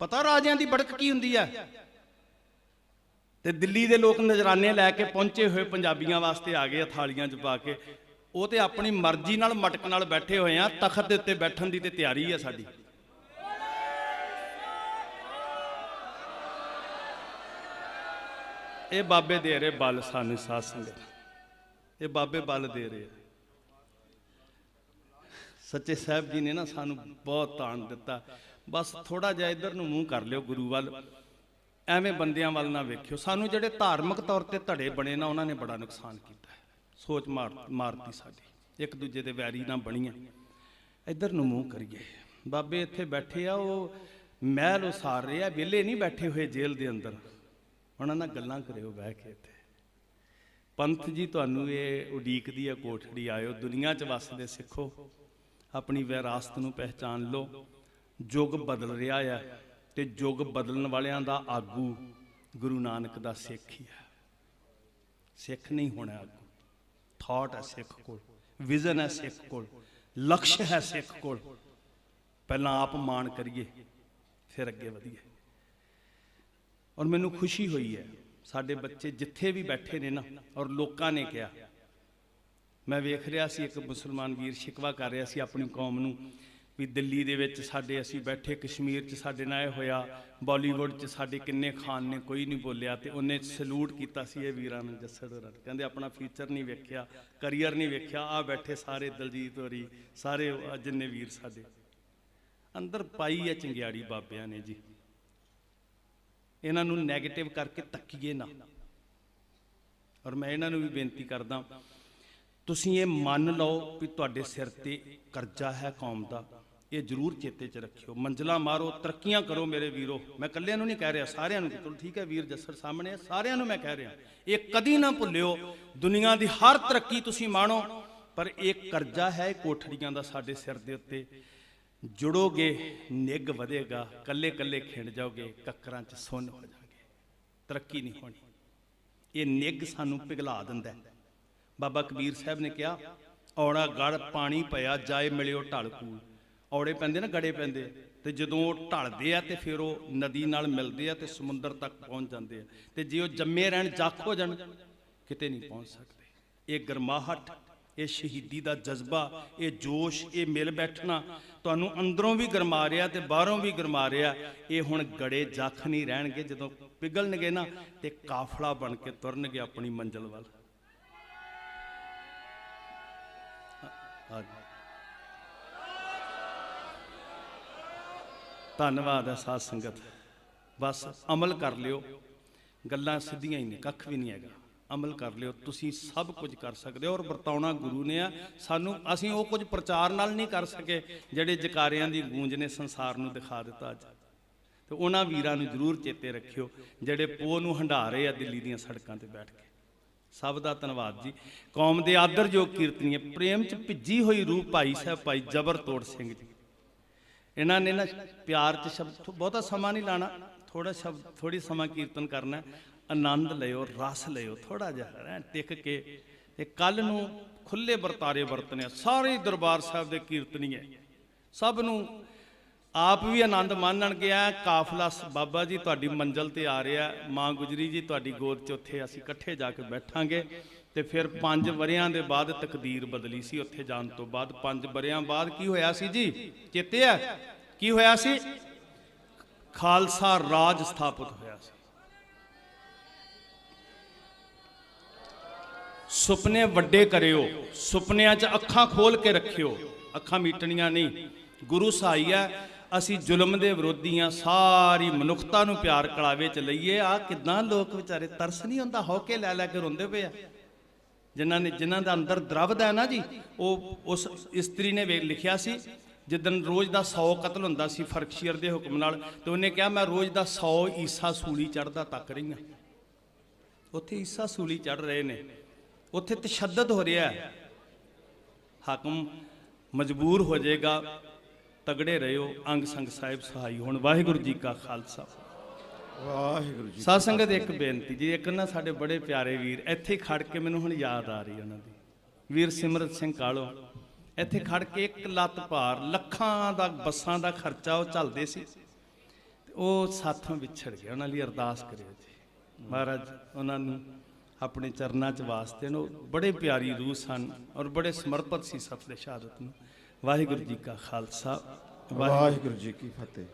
पता राजियां दी बड़क की हुंदी है। ते दिल्ली दे लोग नजराने लैके पहुंचे हुए पंजाबियां वास्ते आ गए थालियां च पा के, वो तो अपनी मर्जी नाल मटक नाल बैठे हुए हैं, तखत दे उत्ते बैठण दी ते तैयारी है साडी। ये बाबे दे रहे बल सानू साध संगत, ये बाबे बल दे रहे। सच्चे साहब जी ने ना सानू बहुत ताण दिता। बस थोड़ा जिहा इधर नूं मूँह कर लियो गुरु वल, एवें बंदियां वल ना वेखियो। सानू जिहड़े धार्मिक तौर ते धड़े बने ना, उन्होंने बड़ा नुकसान किया, सोच मारती साडी, एक दूजे दे वैरी ना बणीए। इधर नूं मूँह करिए। बाबे इत्थे बैठे आ, वो महल उसार रहे आ, विहले नहीं बैठे हुए जेल दे अंदर, उन्हां नाल गल्लां करियो बैठ के। इत्थे पंथ जी तुहानू ये उडीकदी है कोठड़ी, आयो दुनिया च वसदे सिखो, अपनी विरासत नूं पहचान लो। युग बदल रहा है, ते युग बदलण वालियां दा आगू गुरु नानक दा सिख ही है। सिख नहीं होना आगू, थॉट है सिख कोल, विजन है सिख कोल, लक्ष्य है सिख कोल। पहला आप मान करिए, फिर अगे वधिए। और मैनू खुशी हुई है, साडे बच्चे जिथे भी बैठे ने ना, और लोकां ने कहा, मैं वेख रहा सी एक मुसलमान वीर शिकवा कर रहा सी अपनी कौम नूं भी दिल्ली दे विच साडे असीं बैठे, कश्मीर च साडे नाल इह होया, बॉलीवुड च साडे किन्ने खान ने, कोई नहीं बोलिया। ते उन्हें सलूट किया सी ये वीरां नूं, जस्सड़ होरां नूं, कहंदे अपना फ्यूचर नहीं वेख्या, करियर नहीं वेख्या, आ बैठे सारे दलजीत होरी, सारे जिन्ने वीर साडे अंदर पाई है चंगियाड़ी बाबियां ने जी। इन्हां नूं नैगेटिव करके तक्कीए ना। और मैं इन्हां नूं भी बेनती करदा, तुसीं ये मान लो भी तुहाडे सिर ते करजा है कौम दा, ये जरूर चेते च रखियो। मंजिलां मारो, तरक्कियां करो मेरे वीरो। मैं कल्लियां नूं नहीं कह रहा, सारियां नूं। चलो ठीक है, वीर जस्सड़ सामने है, सारियां नूं मैं कह रहा, ये कदी ना भुल्लियो। दुनिया दी हर तरक्की तुसीं माणो, पर एक करजा है कोठड़ियां दा साडे सिर दे उत्ते। जुड़ोगे निग वधेगा, कल्ले कल्ले खिंड जाओगे, कक्करां च सुन्न हो जाओगे, तरक्की नहीं होनी। ये निग सानू पिघला दिंदा है। बाबा कबीर साहब ने कहा, औड़ा गड़ पानी पया जाए मिलियो ढल कूल। औड़े पैंदे ना, गड़े पैंदे, ਤੇ ਜਦੋਂ ਉਹ ਢਲਦੇ ਆ ਤੇ ਫਿਰ ਉਹ ਨਦੀ ਨਾਲ ਮਿਲਦੇ ਆ ਤੇ ਸਮੁੰਦਰ ਤੱਕ ਪਹੁੰਚ ਜਾਂਦੇ ਆ। ਤੇ ਜੇ ਉਹ ਜੰਮੇ ਰਹਿਣ ਜੱਖ ਹੋ ਜਾਣ ਕਿਤੇ ਨਹੀਂ ਪਹੁੰਚ ਸਕਦੇ। ਇਹ ਗਰਮਾਹਟ, ਇਹ ਸ਼ਹੀਦੀ ਦਾ ਜਜ਼ਬਾ, ਇਹ ਜੋਸ਼, ਇਹ ਮਿਲ ਬੈਠਣਾ ਤੁਹਾਨੂੰ ਅੰਦਰੋਂ ਵੀ ਗਰਮਾ ਰਿਹਾ ਤੇ ਬਾਹਰੋਂ ਵੀ ਗਰਮਾ ਰਿਹਾ। ਇਹ ਹੁਣ ਗੜੇ ਜੱਖ ਨਹੀਂ ਰਹਿਣਗੇ, ਜਦੋਂ ਪਿਘਲਣਗੇ ਨਾ ਤੇ ਕਾਫਲਾ ਬਣ ਕੇ ਤੁਰਨਗੇ ਆਪਣੀ ਮੰਜ਼ਿਲ ਵੱਲ। ਧੰਨਵਾਦ ਹੈ ਸਾਧ ਸੰਗਤ। ਬਸ ਅਮਲ ਕਰ ਲਿਓ, ਗੱਲਾਂ ਸਿੱਧੀਆਂ ਹੀ ਨੇ, ਕੱਖ ਵੀ ਨਹੀਂ ਹੈਗਾ। ਅਮਲ ਕਰ ਲਿਓ, ਤੁਸੀਂ ਸਭ ਕੁਝ ਕਰ ਸਕਦੇ ਹੋ। ਔਰ ਵਰਤਾਉਣਾ ਗੁਰੂ ਨੇ ਆ ਸਾਨੂੰ। ਅਸੀਂ ਉਹ ਕੁਝ ਪ੍ਰਚਾਰ ਨਾਲ ਨਹੀਂ ਕਰ ਸਕੇ ਜਿਹੜੇ ਜਕਾਰਿਆਂ ਦੀ ਗੂੰਜ ਨੇ ਸੰਸਾਰ ਨੂੰ ਦਿਖਾ ਦਿੱਤਾ ਅੱਜ। ਤੇ ਉਹਨਾਂ ਵੀਰਾਂ ਨੂੰ ਜ਼ਰੂਰ ਚੇਤੇ ਰੱਖਿਓ ਜਿਹੜੇ ਪੋਹ ਨੂੰ ਹੰਢਾ ਰਹੇ ਆ ਦਿੱਲੀ ਦੀਆਂ ਸੜਕਾਂ ਤੇ ਬੈਠ ਕੇ। ਸਭ ਦਾ ਧੰਨਵਾਦ ਜੀ। ਕੌਮ ਦੇ ਆਦਰਯੋਗ ਕੀਰਤਨੀਏ, ਪ੍ਰੇਮ 'ਚ ਭਿੱਜੀ ਹੋਈ ਰੂਹ ਭਾਈ ਸਾਹਿਬ ਭਾਈ ਜਬਰ ਤੋੜ ਸਿੰਘ ਜੀ। ਇਹਨਾਂ ਨੇ ਨਾ ਪਿਆਰ 'ਚ ਸ਼ਬਦ, ਬਹੁਤਾ ਸਮਾਂ ਨਹੀਂ ਲਾਣਾ, ਥੋੜਾ ਸ਼ਬਦ, ਥੋੜੀ ਸਮਾਂ ਕੀਰਤਨ ਕਰਨਾ। ਆਨੰਦ ਲਿਓ, ਰਸ ਲਿਓ, ਥੋੜਾ ਜਿਹਾ ਟਿਕ ਕੇ। ਤੇ ਕੱਲ ਨੂੰ ਖੁੱਲੇ ਵਰਤਾਰੇ ਵਰਤਨੇ ਸਾਰੇ ਦਰਬਾਰ ਸਾਹਿਬ ਦੇ ਕੀਰਤਨੀਏ, ਸਭ ਨੂੰ ਆਪ ਵੀ ਆਨੰਦ ਮਾਣਨਗੇ। ਕਾਫਲਾ ਬਾਬਾ ਜੀ ਤੁਹਾਡੀ ਮੰਜ਼ਲ ਤੇ ਆ ਰਿਹਾ, ਮਾਂ ਗੁਜਰੀ ਜੀ ਤੁਹਾਡੀ ਗੋਦ 'ਚ, ਉੱਥੇ ਅਸੀਂ ਇਕੱਠੇ ਜਾ ਕੇ ਬੈਠਾਂਗੇ। ਤੇ ਫਿਰ 5 ਵਰਿਆਂ ਦੇ ਬਾਅਦ ਤਕਦੀਰ ਬਦਲੀ ਸੀ। ਉੱਥੇ ਜਾਣ ਤੋਂ ਬਾਅਦ 5 ਵਰਿਆਂ ਬਾਅਦ ਕੀ ਹੋਇਆ ਸੀ ਜੀ? ਚੇਤੇ ਹੈ ਕੀ ਹੋਇਆ ਸੀ? ਖਾਲਸਾ ਰਾਜ ਸਥਾਪਿਤ ਹੋਇਆ ਸੀ। ਸੁਪਨੇ ਵੱਡੇ ਕਰਿਓ, ਸੁਪਨਿਆਂ 'ਚ ਅੱਖਾਂ ਖੋਲ ਕੇ ਰੱਖਿਓ, ਅੱਖਾਂ ਮੀਟਣੀਆਂ ਨਹੀਂ। ਗੁਰੂ ਸਹਾਈ ਹੈ, ਅਸੀਂ ਜ਼ੁਲਮ ਦੇ ਵਿਰੋਧੀ ਹਾਂ। ਸਾਰੀ ਮਨੁੱਖਤਾ ਨੂੰ ਪਿਆਰ ਕਲਾਵੇ 'ਚ ਲਈਏ। ਆ ਕਿੱਦਾਂ ਲੋਕ ਵਿਚਾਰੇ ਤਰਸ ਨਹੀਂ ਹੁੰਦਾ, ਹੌਕੇ ਲੈ ਲੈ ਕੇ ਰੋਂਦੇ ਪਏ ਆ। ਜਿਨ੍ਹਾਂ ਦਾ ਅੰਦਰ ਦਰਵਦ ਹੈ ਨਾ ਜੀ, ਉਹ ਉਸ ਇਸਤਰੀ ਨੇ ਲਿਖਿਆ ਸੀ ਜਿੱਦਣ ਰੋਜ਼ ਦਾ 100 ਕਤਲ ਹੁੰਦਾ ਸੀ ਫਰਕਸ਼ੀਅਰ ਦੇ ਹੁਕਮ ਨਾਲ, ਤੇ ਉਹਨੇ ਕਿਹਾ ਮੈਂ ਰੋਜ਼ ਦਾ 100 ਈਸਾ ਸੂਲੀ ਚੜ੍ਹਦਾ ਤੱਕ ਰਹੀ ਹਾਂ। ਉੱਥੇ ਈਸਾ ਸੂਲੀ ਚੜ੍ਹ ਰਹੇ ਨੇ, ਉੱਥੇ ਤਸ਼ੱਦਦ ਹੋ ਰਿਹਾ ਹੈ। ਹਾਕਮ ਮਜਬੂਰ ਹੋ ਜਾਏਗਾ, ਤਗੜੇ ਰਹਿਓ, ਅੰਗ ਸੰਗ ਸਾਹਿਬ ਸਹਾਈ ਹੋਣ। ਵਾਹਿਗੁਰੂ ਜੀ ਕਾ ਖਾਲਸਾ, ਵਾਹਿਗੁਰੂ ਜੀ। ਸਾਧ ਸੰਗਤ ਇੱਕ ਬੇਨਤੀ ਜੀ, ਇੱਕ ਨਾ ਸਾਡੇ ਬੜੇ ਪਿਆਰੇ ਵੀਰ ਇੱਥੇ ਖੜ ਕੇ ਮੈਨੂੰ ਹੁਣ ਯਾਦ ਆ ਰਹੀ ਉਹਨਾਂ ਦੀ, ਵੀਰ ਸਿਮਰਤ ਸਿੰਘ ਕਾਲੋ ਇੱਥੇ ਖੜ ਕੇ ਇੱਕ ਲੱਤ ਭਾਰ, ਲੱਖਾਂ ਦਾ ਬੱਸਾਂ ਦਾ ਖਰਚਾ ਉਹ ਝੱਲਦੇ ਸੀ। ਉਹ ਸਾਥੋਂ ਵਿਛੜ ਗਿਆ। ਉਹਨਾਂ ਲਈ ਅਰਦਾਸ ਕਰਿਓ ਜੀ, ਮਹਾਰਾਜ ਉਹਨਾਂ ਨੂੰ ਆਪਣੇ ਚਰਨਾਂ 'ਚ ਵਾਸਤੇ ਨੂੰ। ਬੜੇ ਪਿਆਰੀ ਰੂਹ ਸਨ ਔਰ ਬੜੇ ਸਮਰਪਿਤ ਸੀ ਸਫਲੇ ਸ਼ਹਾਦਤ ਨੂੰ। ਵਾਹਿਗੁਰੂ ਜੀ ਕਾ ਖਾਲਸਾ, ਵਾਹਿਗੁਰੂ ਜੀ ਕੀ ਫਤਿਹ।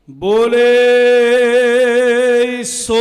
ਬੋਲੇ ਸੋ